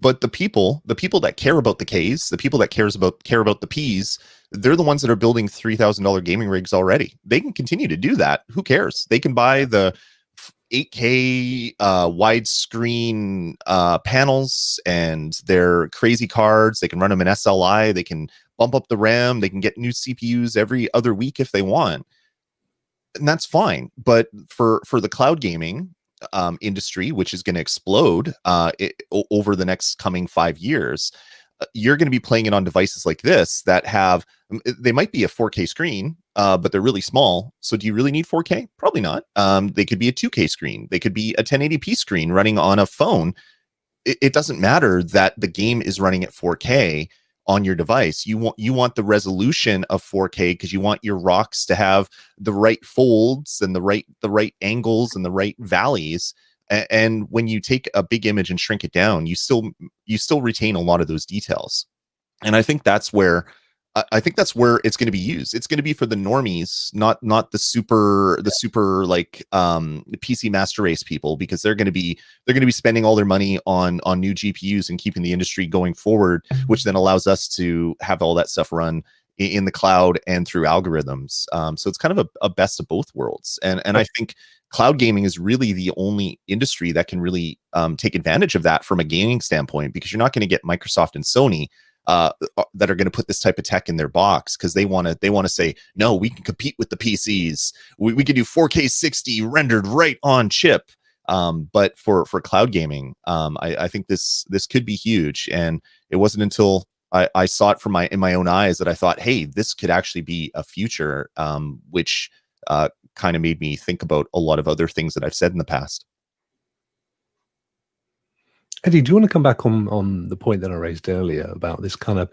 But the people that care about the Ks, the people that care about the Ps, they're the ones that are building $3,000 gaming rigs already. They can continue to do that. Who cares? They can buy the 8K widescreen panels and their crazy cards. They can run them in SLI. They can bump up the RAM. They can get new CPUs every other week if they want. And that's fine. But for the cloud gaming industry, which is going to explode over the next coming 5 years, you're going to be playing it on devices like this that have, they might be a 4K screen, but they're really small. So do you really need 4K? Probably not. They could be a 2K screen. They could be a 1080p screen running on a phone. It doesn't matter that the game is running at 4K on your device. You want the resolution of 4K because you want your rocks to have the right folds and the right angles and the right valleys. And when you take a big image and shrink it down, you still retain a lot of those details. And I think that's where it's going to be used. It's going to be for the normies, not the super like PC master race people, because they're going to be spending all their money on new GPUs and keeping the industry going forward, which then allows us to have all that stuff run in the cloud and through algorithms. So it's kind of a best of both worlds. And I think cloud gaming is really the only industry that can really take advantage of that from a gaming standpoint, because you're not going to get Microsoft and Sony that are going to put this type of tech in their box because they want to say, no, we can compete with the PCs. We can do 4K 60 rendered right on chip. But for cloud gaming, I think this could be huge. And it wasn't until I saw it in my own eyes that I thought, hey, this could actually be a future, which kind of made me think about a lot of other things that I've said in the past. Eddie, do you want to come back on the point that I raised earlier about this kind of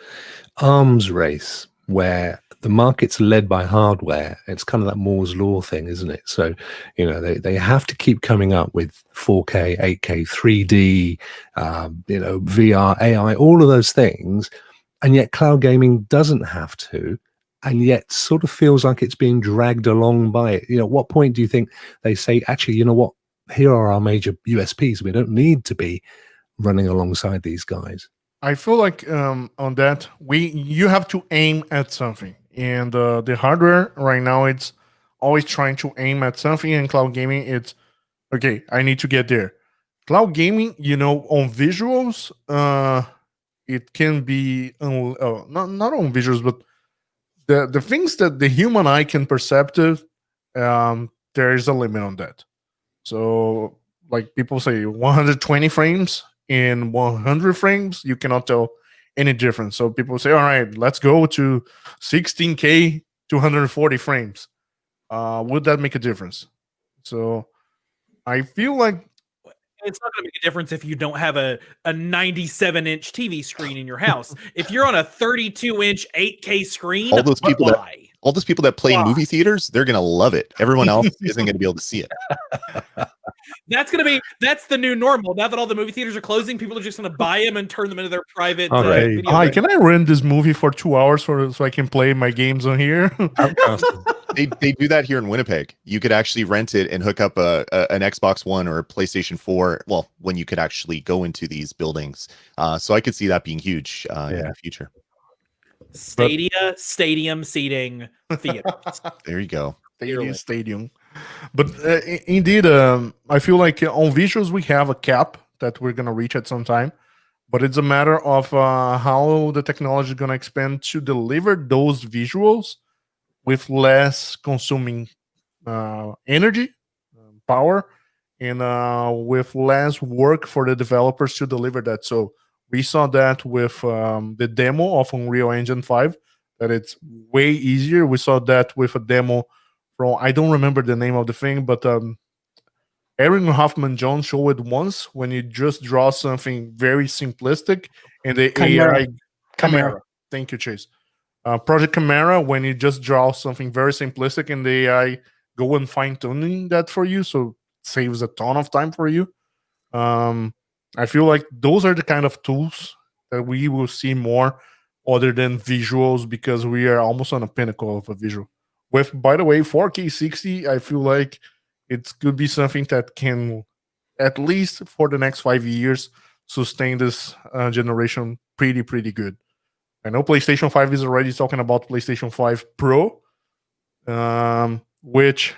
arms race where the market's led by hardware? It's kind of that Moore's law thing, isn't it? So, they have to keep coming up with 4K, 8K, 3D, VR, AI, all of those things. And yet cloud gaming doesn't have to, and yet sort of feels like it's being dragged along by it. At what point do you think they say, actually, you know what? Here are our major USPs. We don't need to be running alongside these guys. I feel like on that, you have to aim at something, and the hardware right now, it's always trying to aim at something. And cloud gaming, it's okay, I need to get there. Cloud gaming, on visuals, it can be not on visuals, but the things that the human eye can perceive, there is a limit on that. So, like people say, 120 frames in 100 frames, you cannot tell any difference. So people say, all right, let's go to 16K to 140 frames. Would that make a difference? So I feel like it's not going to make a difference if you don't have a 97-inch TV screen in your house. If you're on a 32-inch 8K screen, all those people that play in movie theaters, they're going to love it. Everyone else isn't going to be able to see it. That's the new normal. Now that all the movie theaters are closing, people are just going to buy them and turn them into their private. Video Hi, can I rent this movie for 2 hours so I can play my games on here? They do that here in Winnipeg. You could actually rent it and hook up an Xbox One or a PlayStation 4. Well, when you could actually go into these buildings. So I could see that being huge in the future. Stadium seating theaters. There you go. Stadium. But indeed, I feel like on visuals, we have a cap that we're going to reach at some time. But it's a matter of how the technology is going to expand to deliver those visuals with less consuming energy, power, and with less work for the developers to deliver that. So we saw that with the demo of Unreal Engine 5, that it's way easier. We saw that with a demo from, I don't remember the name of the thing, but Aaron Hoffman-Jones showed it once when you just draw something very simplistic and the AI... Chimera. Thank you, Chase. Project Chimera, when you just draw something very simplistic and the AI go and fine-tuning that for you, so it saves a ton of time for you. I feel like those are the kind of tools that we will see more other than visuals, because we are almost on a pinnacle of a visual. With, by the way, 4K 60, I feel like it could be something that can, at least for the next 5 years, sustain this generation pretty good. I know PlayStation 5 is already talking about PlayStation 5 Pro, which,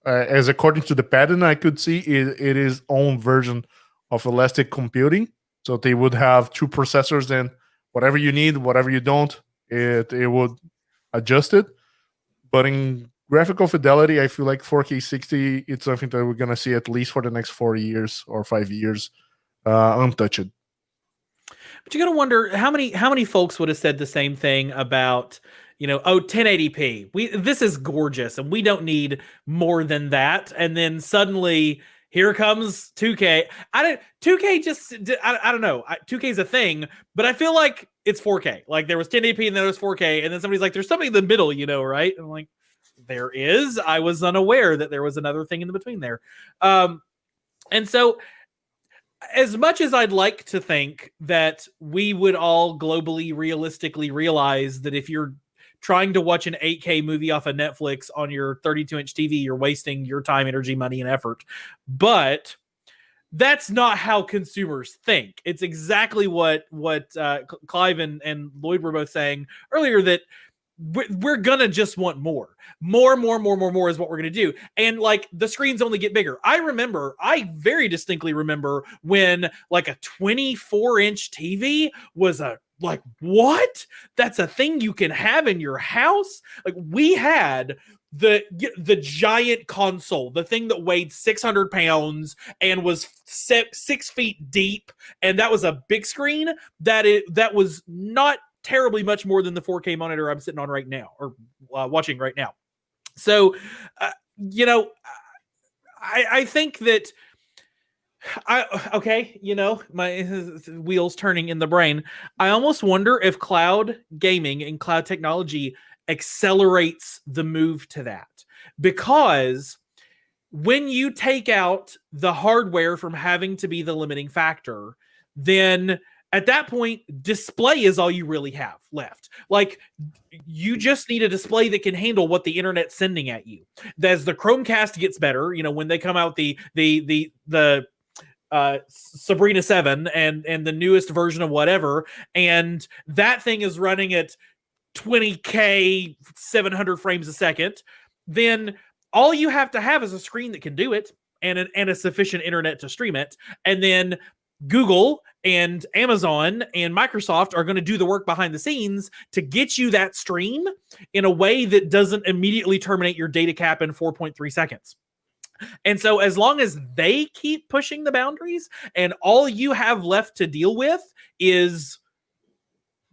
as according to the patent I could see, it is own version of elastic computing. So they would have 2 processors, and whatever you need, whatever you don't, it would adjust it. But in graphical fidelity, I feel like 4K 60, it's something that we're going to see at least for the next 4 years or 5 years, untouched. But you're going to wonder how many folks would have said the same thing about, 1080p. This is gorgeous and we don't need more than that. And then suddenly here comes 2K. 2K just, I don't know. 2K is a thing, but I feel like it's 4K. Like there was 1080p and then there was 4K. And then somebody's like, there's something in the middle, right? And I'm like, there is. I was unaware that there was another thing in the between there. And so, as much as I'd like to think that we would all globally, realistically realize that if you're trying to watch an 8K movie off of Netflix on your 32-inch TV, you're wasting your time, energy, money, and effort. But that's not how consumers think. It's exactly what Clive and Lloyd were both saying earlier, that we're gonna just want more is what we're gonna do. And like the screens only get bigger. I very distinctly remember when like a 24-inch TV was what? That's a thing you can have in your house? Like we had the giant console, the thing that weighed 600 pounds and was 6 feet deep, and that was a big screen that was not terribly much more than the 4K monitor I'm sitting on right now, or watching right now. So, I think that my wheels turning in the brain. I almost wonder if cloud gaming and cloud technology accelerates the move to that, because when you take out the hardware from having to be the limiting factor, then at that point, display is all you really have left. Like, you just need a display that can handle what the internet's sending at you. As the Chromecast gets better, when they come out the Sabrina 7 and the newest version of whatever, and that thing is running at 20K, 700 frames a second, then all you have to have is a screen that can do it and a sufficient internet to stream it. And then Google and Amazon and Microsoft are going to do the work behind the scenes to get you that stream in a way that doesn't immediately terminate your data cap in 4.3 seconds. And so as long as they keep pushing the boundaries and all you have left to deal with is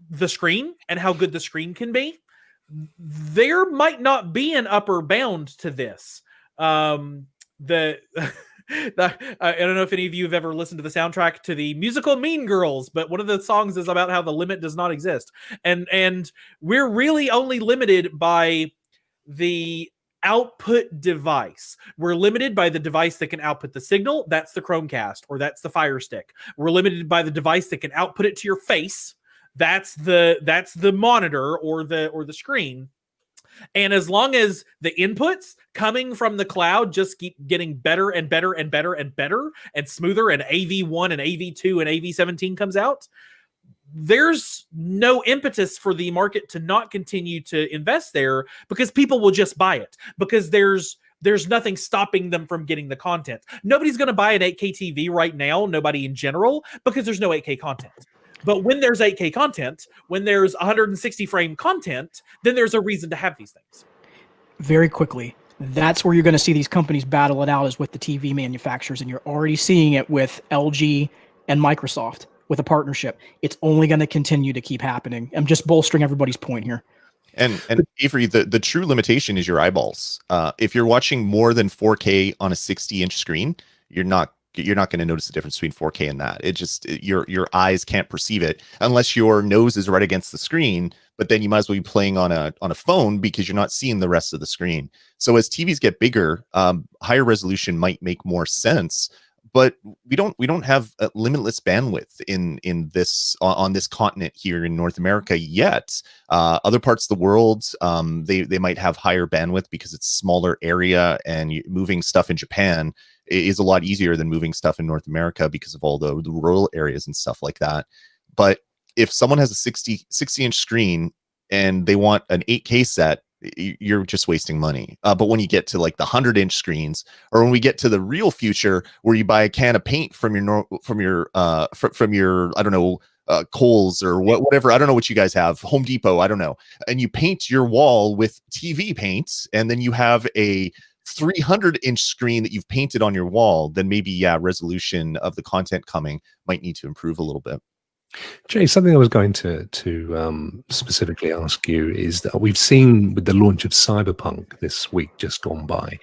the screen and how good the screen can be, there might not be an upper bound to this. I don't know if any of you have ever listened to the soundtrack to the musical Mean Girls, but one of the songs is about how the limit does not exist. And we're really only limited by the output device. We're limited by the device that can output the signal. That's the Chromecast, or that's the Fire Stick. We're limited by the device that can output it to your face. That's the monitor or the screen. And as long as the inputs coming from the cloud just keep getting better and better and better and better and smoother, and AV1 and AV2 and AV17 comes out, there's no impetus for the market to not continue to invest there, because people will just buy it, because there's nothing stopping them from getting the content. Nobody's going to buy an 8K TV right now, nobody in general, because there's no 8K content. But when there's 8K content, when there's 160 frame content, then there's a reason to have these things. very quickly. That's where you're going to see these companies battle it out, is with the TV manufacturers, and you're already seeing it with LG and Microsoft with a partnership. It's only going to continue to keep happening. I'm just bolstering everybody's point here. And Avery, the true limitation is your eyeballs. If you're watching more than 4K on a 60-inch screen, you're not going to notice the difference between 4K and that. It just, your eyes can't perceive it unless your nose is right against the screen. But then you might as well be playing on a phone because you're not seeing the rest of the screen. So as TVs get bigger, higher resolution might make more sense. But we don't have limitless bandwidth in this on this continent here in North America yet. Other parts of the world, they might have higher bandwidth because it's smaller area, and moving stuff in Japan is a lot easier than moving stuff in North America because of all the rural areas and stuff like that. But if someone has a 60-inch screen and they want an 8K set, you're just wasting money. But when you get to like the 100-inch screens, or when we get to the real future where you buy a can of paint from your I don't know, Kohl's or whatever, I don't know what you guys have, Home Depot, I don't know, and you paint your wall with TV paint, and then you have a 300-inch screen that you've painted on your wall, then maybe resolution of the content coming might need to improve a little bit. Jay, something I was going to specifically ask you is that we've seen with the launch of Cyberpunk this week just gone by,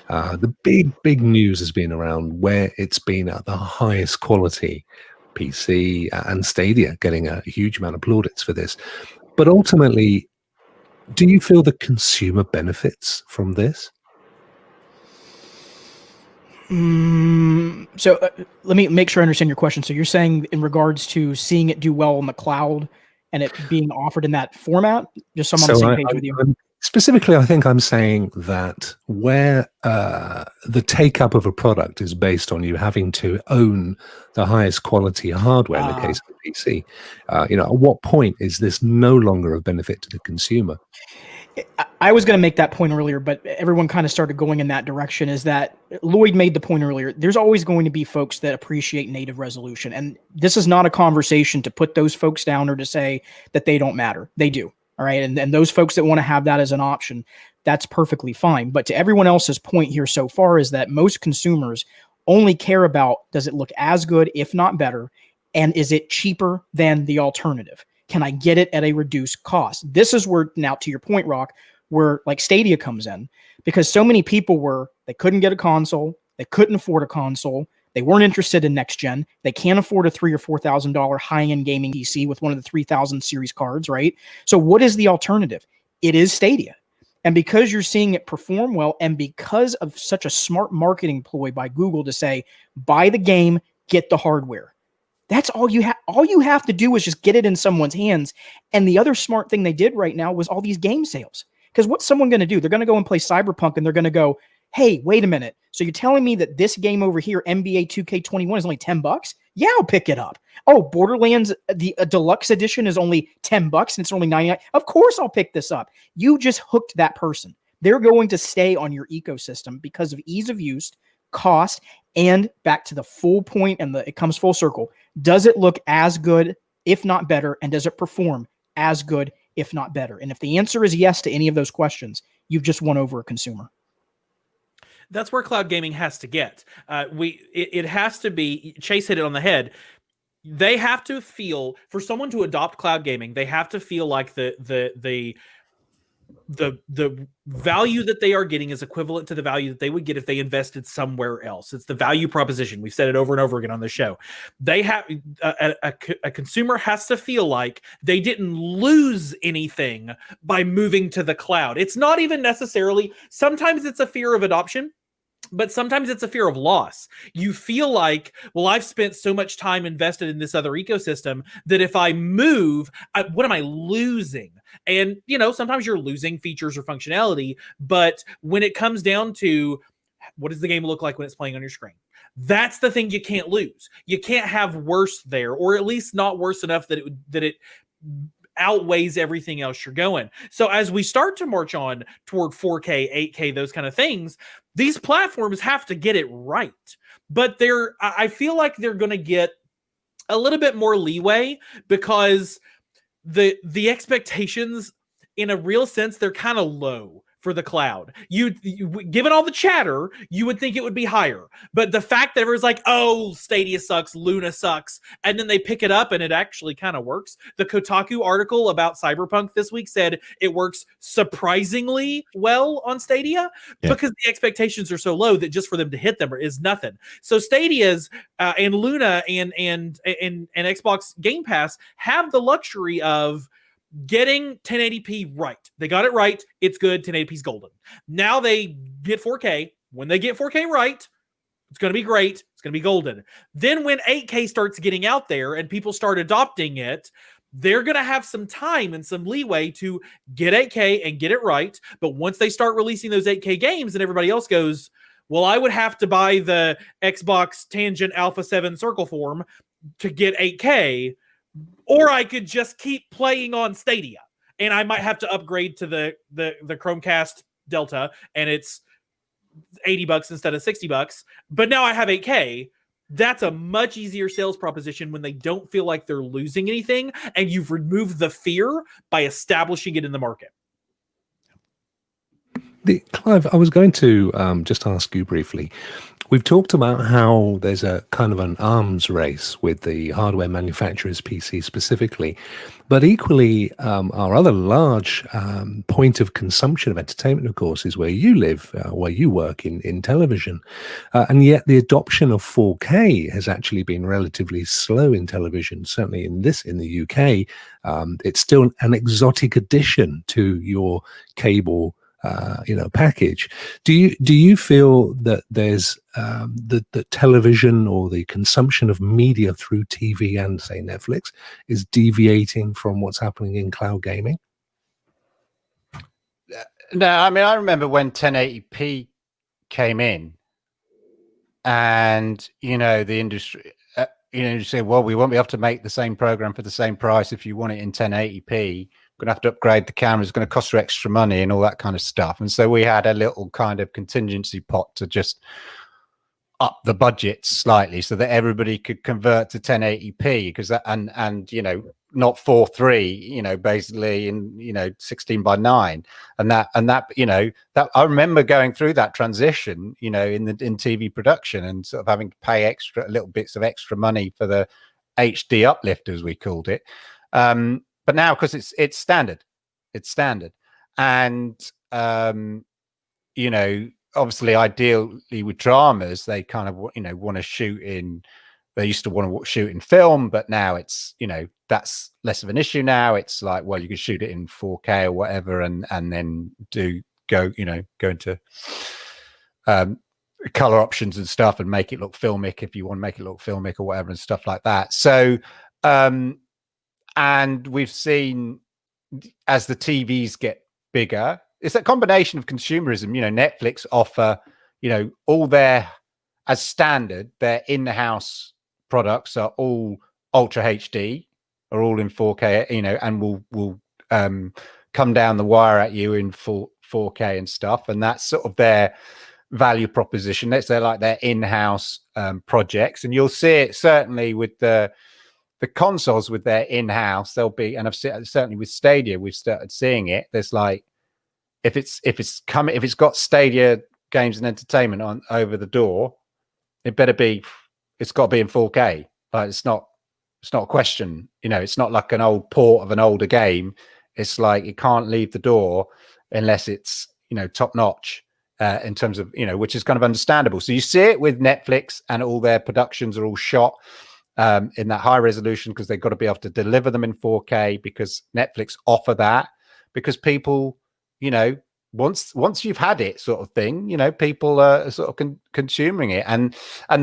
the big news has been around where it's been at the highest quality. PC and Stadia getting a huge amount of plaudits for this. But ultimately, do you feel the consumer benefits from this? So let me make sure I understand your question. So you're saying in regards to seeing it do well on the cloud and it being offered in that format, just so I'm on the same page with you. Specifically, I think I'm saying that where the take-up of a product is based on you having to own the highest quality hardware, in the case of a PC, at what point is this no longer of benefit to the consumer? I was going to make that point earlier, but everyone kind of started going in that direction. Is that Lloyd made the point earlier? There's always going to be folks that appreciate native resolution. And this is not a conversation to put those folks down or to say that they don't matter. They do. All right. And those folks that want to have that as an option, that's perfectly fine. But to everyone else's point here so far is that most consumers only care about, does it look as good, if not better? And is it cheaper than the alternative? Can I get it at a reduced cost? This is where, now to your point, Rokk, where like Stadia comes in, because so many people they couldn't get a console, they couldn't afford a console, they weren't interested in next gen, they can't afford a $3,000 or $4,000 high-end gaming PC with one of the 3000 series cards, right? So what is the alternative? It is Stadia. And because you're seeing it perform well, and because of such a smart marketing ploy by Google to say, buy the game, get the hardware. That's all you have. All you have to do is just get it in someone's hands. And the other smart thing they did right now was all these game sales. Because what's someone going to do? They're going to go and play Cyberpunk, and they're going to go, hey, wait a minute. So you're telling me that this game over here, NBA 2K21, is only $10? Yeah, I'll pick it up. Oh, Borderlands, the deluxe edition is only $10 and it's only $99. Of course I'll pick this up. You just hooked that person. They're going to stay on your ecosystem because of ease of use, cost, and back to the full point, and it comes full circle. Does it look as good, if not better? And does it perform as good, if not better? And if the answer is yes to any of those questions, you've just won over a consumer. That's where cloud gaming has to get. It has to be, Chase hit it on the head. They have to feel, for someone to adopt cloud gaming, they have to feel like the value that they are getting is equivalent to the value that they would get if they invested somewhere else. It's the value proposition. We've said it over and over again on the show. They have a consumer has to feel like they didn't lose anything by moving to the cloud. It's not even necessarily, sometimes it's a fear of adoption, but sometimes it's a fear of loss. You feel like, well, I've spent so much time invested in this other ecosystem that if I move, what am I losing? And, sometimes you're losing features or functionality, but when it comes down to what does the game look like when it's playing on your screen? That's the thing you can't lose. You can't have worse there, or at least not worse enough that it outweighs everything else you're going. So as we start to march on toward 4K, 8K, those kind of things, these platforms have to get it right. But I feel like they're going to get a little bit more leeway because the expectations, in a real sense, they're kind of low for the cloud. Given all the chatter, you would think it would be higher. But the fact that everyone's like, oh, Stadia sucks, Luna sucks, and then they pick it up and it actually kind of works. The Kotaku article about Cyberpunk this week said it works surprisingly well on Stadia because the expectations are so low that just for them to hit them is nothing. So Stadia's and Luna and Xbox Game Pass have the luxury of getting 1080p right. They got it right. It's good. 1080p's golden. Now they get 4K. When they get 4K right, it's going to be great. It's going to be golden. Then when 8K starts getting out there and people start adopting it, they're going to have some time and some leeway to get 8K and get it right. But once they start releasing those 8K games and everybody else goes, well, I would have to buy the Xbox Tangent Alpha 7 Circle Form to get 8K, or I could just keep playing on Stadia, and I might have to upgrade to the Chromecast Delta, and it's $80 instead of $60. But now I have 8K. That's a much easier sales proposition when they don't feel like they're losing anything, and you've removed the fear by establishing it in the market. Clive, I was going to just ask you briefly. We've talked about how there's a kind of an arms race with the hardware manufacturers, PC specifically, but equally our other large point of consumption of entertainment, of course, is where you live, where you work in television. And yet the adoption of 4K has actually been relatively slow in television, certainly in the UK. It's still an exotic addition to your cable package. Do you feel that there's the television or the consumption of media through TV and say Netflix is deviating from what's happening in cloud gaming? No, I mean, I remember when 1080p came in, and the industry, you say, well, we won't be able to make the same program for the same price if you want it in 1080p. Going to have to upgrade the camera, it's going to cost you extra money and all that kind of stuff. And so we had a little kind of contingency pot to just up the budget slightly so that everybody could convert to 1080p, because that and not 4:3, basically in 16 by 9, and that that I remember going through that transition in TV production and sort of having to pay little bits of extra money for the HD uplift, as we called it. But now, because it's standard, and obviously, ideally with dramas, they kind of want to shoot in. They used to want to shoot in film, but now it's that's less of an issue now. It's like, well, you can shoot it in 4K or whatever, and then go into color options and stuff, and make it look filmic if you want to make it look filmic or whatever and stuff like that. So. And we've seen, as the TVs get bigger, it's a combination of consumerism. Netflix offer, all as standard, their in-house products are all Ultra HD, are all in 4K, and will come down the wire at you in 4K and stuff. And that's sort of their value proposition. That's their in-house projects. And you'll see it certainly with the consoles with their in-house. They'll be, and I've seen certainly with Stadia, we've started seeing it. There's if it's got Stadia games and entertainment on over the door, it's got to be in 4K. It's not a question. It's not like an old port of an older game. It's like it can't leave the door unless it's top notch in terms of which is kind of understandable. So you see it with Netflix, and all their productions are all shot in that high resolution, because they've got to be able to deliver them in 4K, because Netflix offer that, because people, once you've had it sort of thing, people are sort of consuming it. And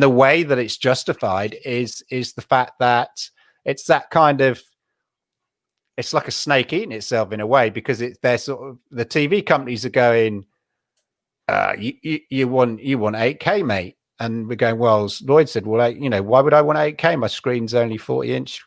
the way that it's justified is the fact that it's that kind of, it's like a snake eating itself in a way, because they're sort of, the TV companies are going, you want 8K, mate. And we're going, well, as Lloyd said, well, why would I want 8K? My screen's only 40 inches.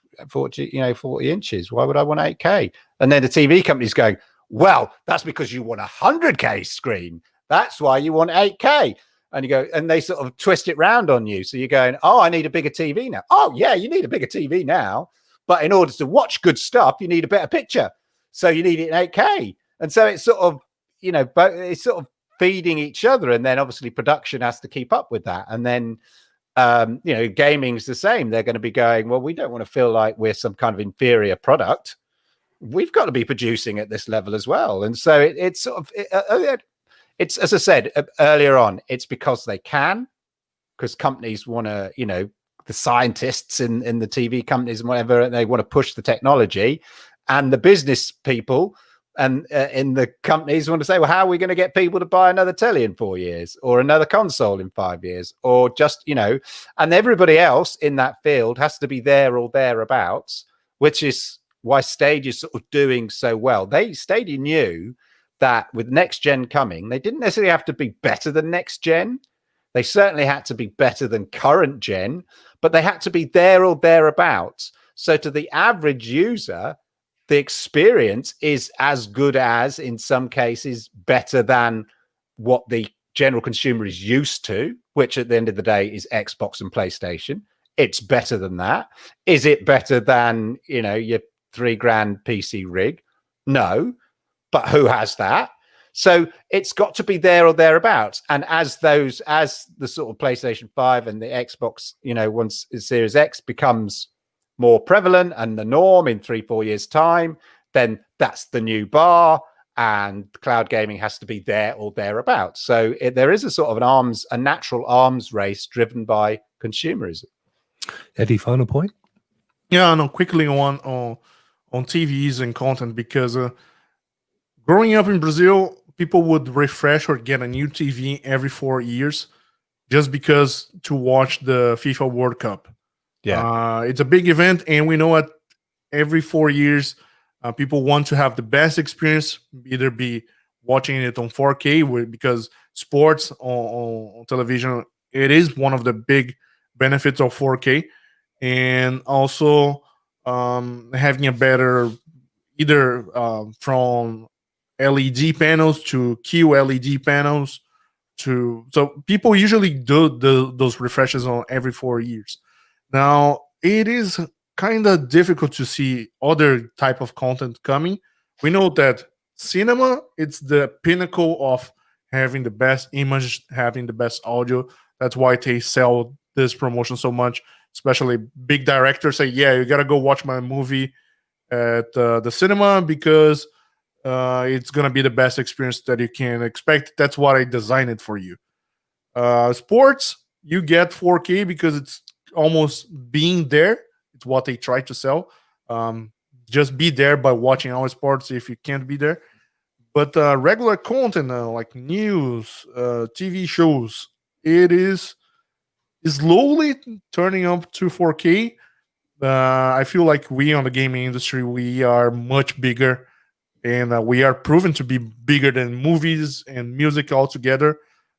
Why would I want 8K? And then the TV company's going, well, that's because you want a 100K screen. That's why you want 8K. And you go, and they sort of twist it round on you. So you're going, oh, I need a bigger TV now. Oh, yeah, you need a bigger TV now. But in order to watch good stuff, you need a better picture. So you need it in 8K. And so it's sort of, you know, but it's sort of feeding each other, and then obviously production has to keep up with that. And then you know, gaming's the same. They're going to be going, well, we don't want to feel like we're some kind of inferior product. We've got to be producing at this level as well. And so it's sort of it's, as I said earlier on, it's because they can, because companies want to, you know, the scientists in the TV companies and whatever, and they want to push the technology, and the business people and in the companies want to say, well, how are we going to get people to buy another telly in 4 years, or another console in 5 years, or just, you know, and everybody else in that field has to be there or thereabouts, which is why Stage is sort of doing so well. Stadia knew that with next gen coming, they didn't necessarily have to be better than next gen. They certainly had to be better than current gen, but they had to be there or thereabouts. So to the average user, the experience is as good as, in some cases, better than what the general consumer is used to, which at the end of the day is Xbox and PlayStation. It's better than that. Is it better than, you know, your $3,000 PC rig? No, but who has that? So it's got to be there or thereabouts. And as the sort of PlayStation 5 and the Xbox, you know, once Series X becomes more prevalent and the norm in 3-4 years time, then that's the new bar, and cloud gaming has to be there or thereabouts. So there is a sort of a natural arms race driven by consumerism. Eddie, final point? Yeah, no, quickly on TVs and content, because growing up in Brazil, people would refresh or get a new TV every 4 years just because to watch the FIFA World Cup. Yeah, it's a big event, and we know that every 4 years, people want to have the best experience, either be watching it on 4K, because sports on television, it is one of the big benefits of 4K, and also having a better, either from LED panels to QLED panels so people usually do those refreshes on every 4 years. Now it is kind of difficult to see other type of content coming. We know that cinema, it's the pinnacle of having the best image, having the best audio. That's why they sell this promotion so much, especially big directors say, yeah, you gotta go watch my movie at the cinema because it's gonna be the best experience that you can expect. That's what I designed it for you. Sports, you get 4K because it's almost being there. It's what they try to sell. Just be there by watching our sports if you can't be there. But regular content like news, TV shows, it is slowly turning up to 4K. I feel like we on the gaming industry, we are much bigger, and we are proven to be bigger than movies and music altogether.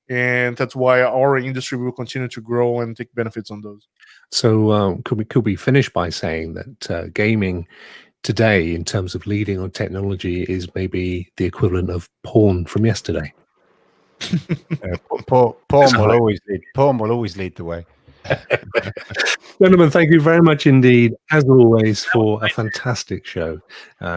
And that's why our industry will continue to grow and take benefits on those. So could we finish by saying that gaming today, in terms of leading on technology, is maybe the equivalent of porn from yesterday? Porn will always lead the way. Gentlemen, thank you very much indeed, as always, for a fantastic show.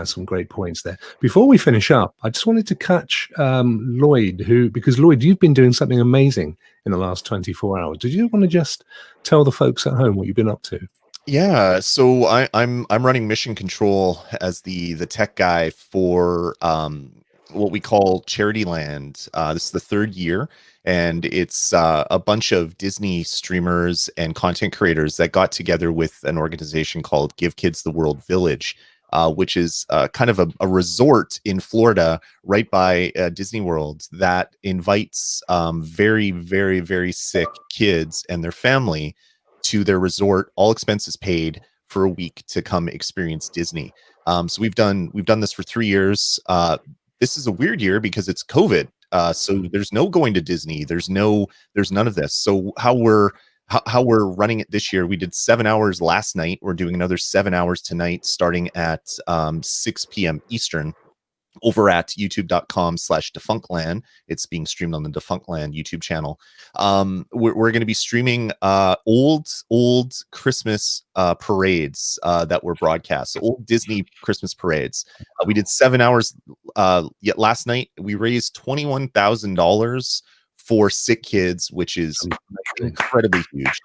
Some great points there. Before we finish up, I just wanted to catch Lloyd, because Lloyd, you've been doing something amazing in the last 24 hours. Did you want to just tell the folks at home what you've been up to? Yeah, so I'm running mission control as the tech guy for what we call Charity Land. This is the third year, and it's a bunch of Disney streamers and content creators that got together with an organization called Give Kids the World Village, which is kind of a resort in Florida right by Disney World that invites very, very, very sick kids and their family to their resort, all expenses paid, for a week to come experience Disney. So we've done this for 3 years. This is a weird year because it's COVID. So there's no going to Disney. There's none of this. So how we're running it this year, we did 7 hours last night. We're doing another 7 hours tonight, starting at 6 p.m. Eastern. over at youtube.com/defunctland. It's being streamed on the Defunctland YouTube channel. We're going to be streaming old Christmas parades that were broadcast, so old Disney Christmas parades. We did 7 hours yet last night. We raised $21,000 for sick kids, which is incredibly huge.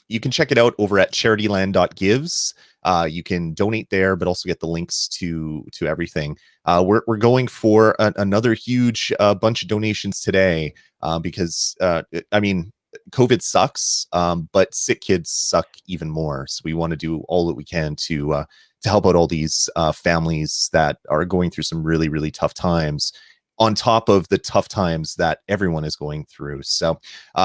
You can check it out over at charityland.gives. You can donate there, but also get the links to everything. We're going for another huge bunch of donations today because I mean, COVID sucks, but sick kids suck even more. So we want to do all that we can to help out all these families that are going through some really, really tough times, on top of the tough times that everyone is going through. So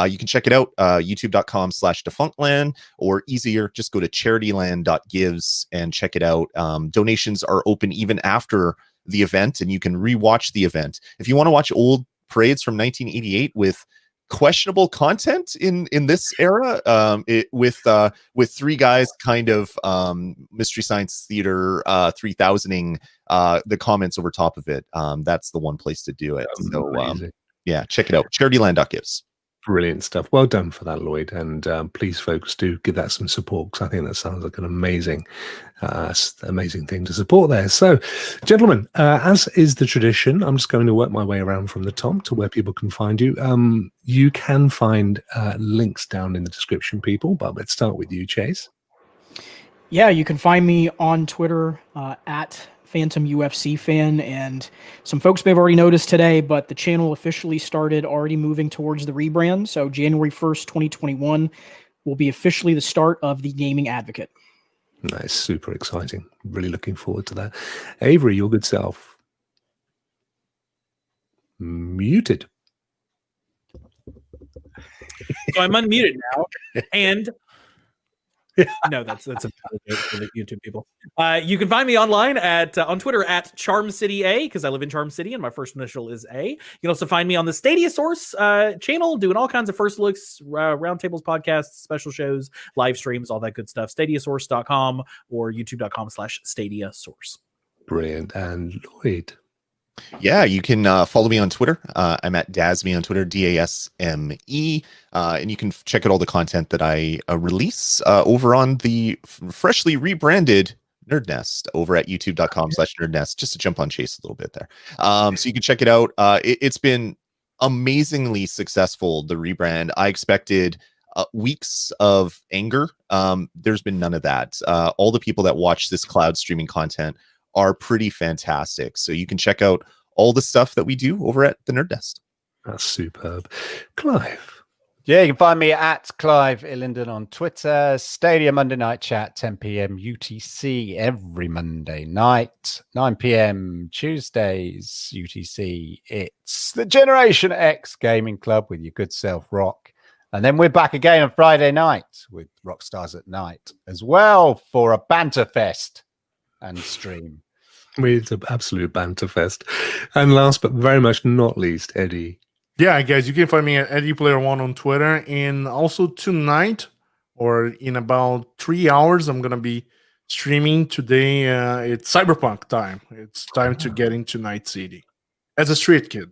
you can check it out, youtube.com/defunctland, or easier, just go to charityland.gives and check it out. Donations are open even after the event, and you can rewatch the event. If you want to watch old parades from 1988 with questionable content in this era, with three guys kind of Mystery Science Theater 3000ing the comments over top of it, that's the one place to do it. So yeah, check it out, charityland.gives. Brilliant stuff. Well done for that, Lloyd. And please, folks, do give that some support, because I think that sounds like an amazing thing to support there. So, gentlemen, as is the tradition, I'm just going to work my way around from the top to where people can find you. You can find links down in the description, people, but let's start with you, Chase. Yeah, you can find me on Twitter at Phantom UFC Fan, and some folks may have already noticed today, but the channel officially started already moving towards the rebrand. So January 1st, 2021 will be officially the start of the Gaming Advocate. Nice, super exciting. Really looking forward to that. Avery, your good self. Muted. So I'm unmuted now, and no, that's a bad joke for the YouTube people. You can find me online on Twitter at CharmCityA, because I live in Charm City and my first initial is A. You can also find me on the Stadia Source channel, doing all kinds of first looks, roundtables, podcasts, special shows, live streams, all that good stuff. StadiaSource.com or YouTube.com/StadiaSource. Brilliant. And Lloyd. Yeah, you can follow me on Twitter. I'm at Dasme on Twitter, DASME. And you can check out all the content that I release over on the freshly rebranded Nerd Nest over at youtube.com/nerdnest, just to jump on Chase a little bit there. So you can check it out. It's been amazingly successful, the rebrand. I expected weeks of anger. There's been none of that. All the people that watch this cloud streaming content are pretty fantastic. So you can check out all the stuff that we do over at the Nerd Nest. That's superb. Clive. Yeah, you can find me at Clive Illenden on Twitter. Stadia Monday Night Chat, 10 p.m. UTC every Monday night, 9 p.m. Tuesdays UTC. It's the Generation X Gaming Club with your good self, Rokk. And then we're back again on Friday night with Rockstars at Night as well for a banter fest and stream. It's an absolute banter fest. And last but very much not least, Eddie. Yeah, guys, you can find me at EddiePlayer1 on Twitter. And also tonight, or in about 3 hours, I'm going to be streaming today. It's Cyberpunk time. It's time to get into Night City as a street kid.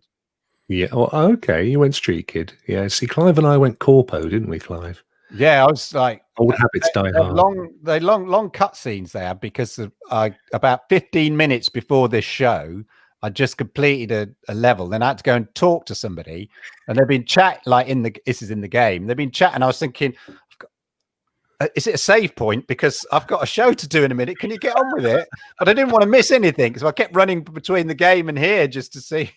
Yeah, well, okay, you went street kid. Yeah, see, Clive and I went corpo, didn't we, Clive? Yeah, I was like, old habits die hard. Long cutscenes there, because about 15 minutes before this show, I just completed a level. Then I had to go and talk to somebody, and they've been chat like this is in the game. They've been chatting. I was thinking, is it a save point? Because I've got a show to do in a minute. Can you get on with it? But I didn't want to miss anything, so I kept running between the game and here just to see.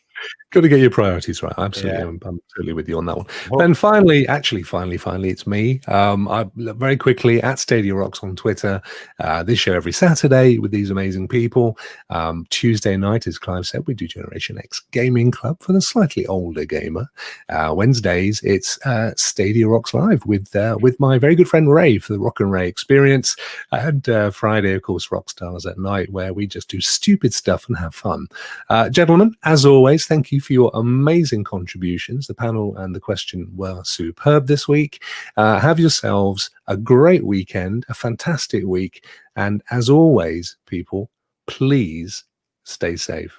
Got to get your priorities right. Absolutely. Yeah. I'm totally with you on that one. Well, and finally, it's me. I very quickly at Stadia Rocks on Twitter. This show every Saturday with these amazing people. Tuesday night, as Clive said, we do Generation X Gaming Club for the slightly older gamer. Wednesdays, it's Stadia Rocks Live with my very good friend Ray for the Rock and Ray experience. And Friday, of course, Rockstars at Night, where we just do stupid stuff and have fun. Gentlemen, as always, thank you for your amazing contributions. The panel and the question were superb this week. Have yourselves a great weekend, a fantastic week. And as always, people, please stay safe.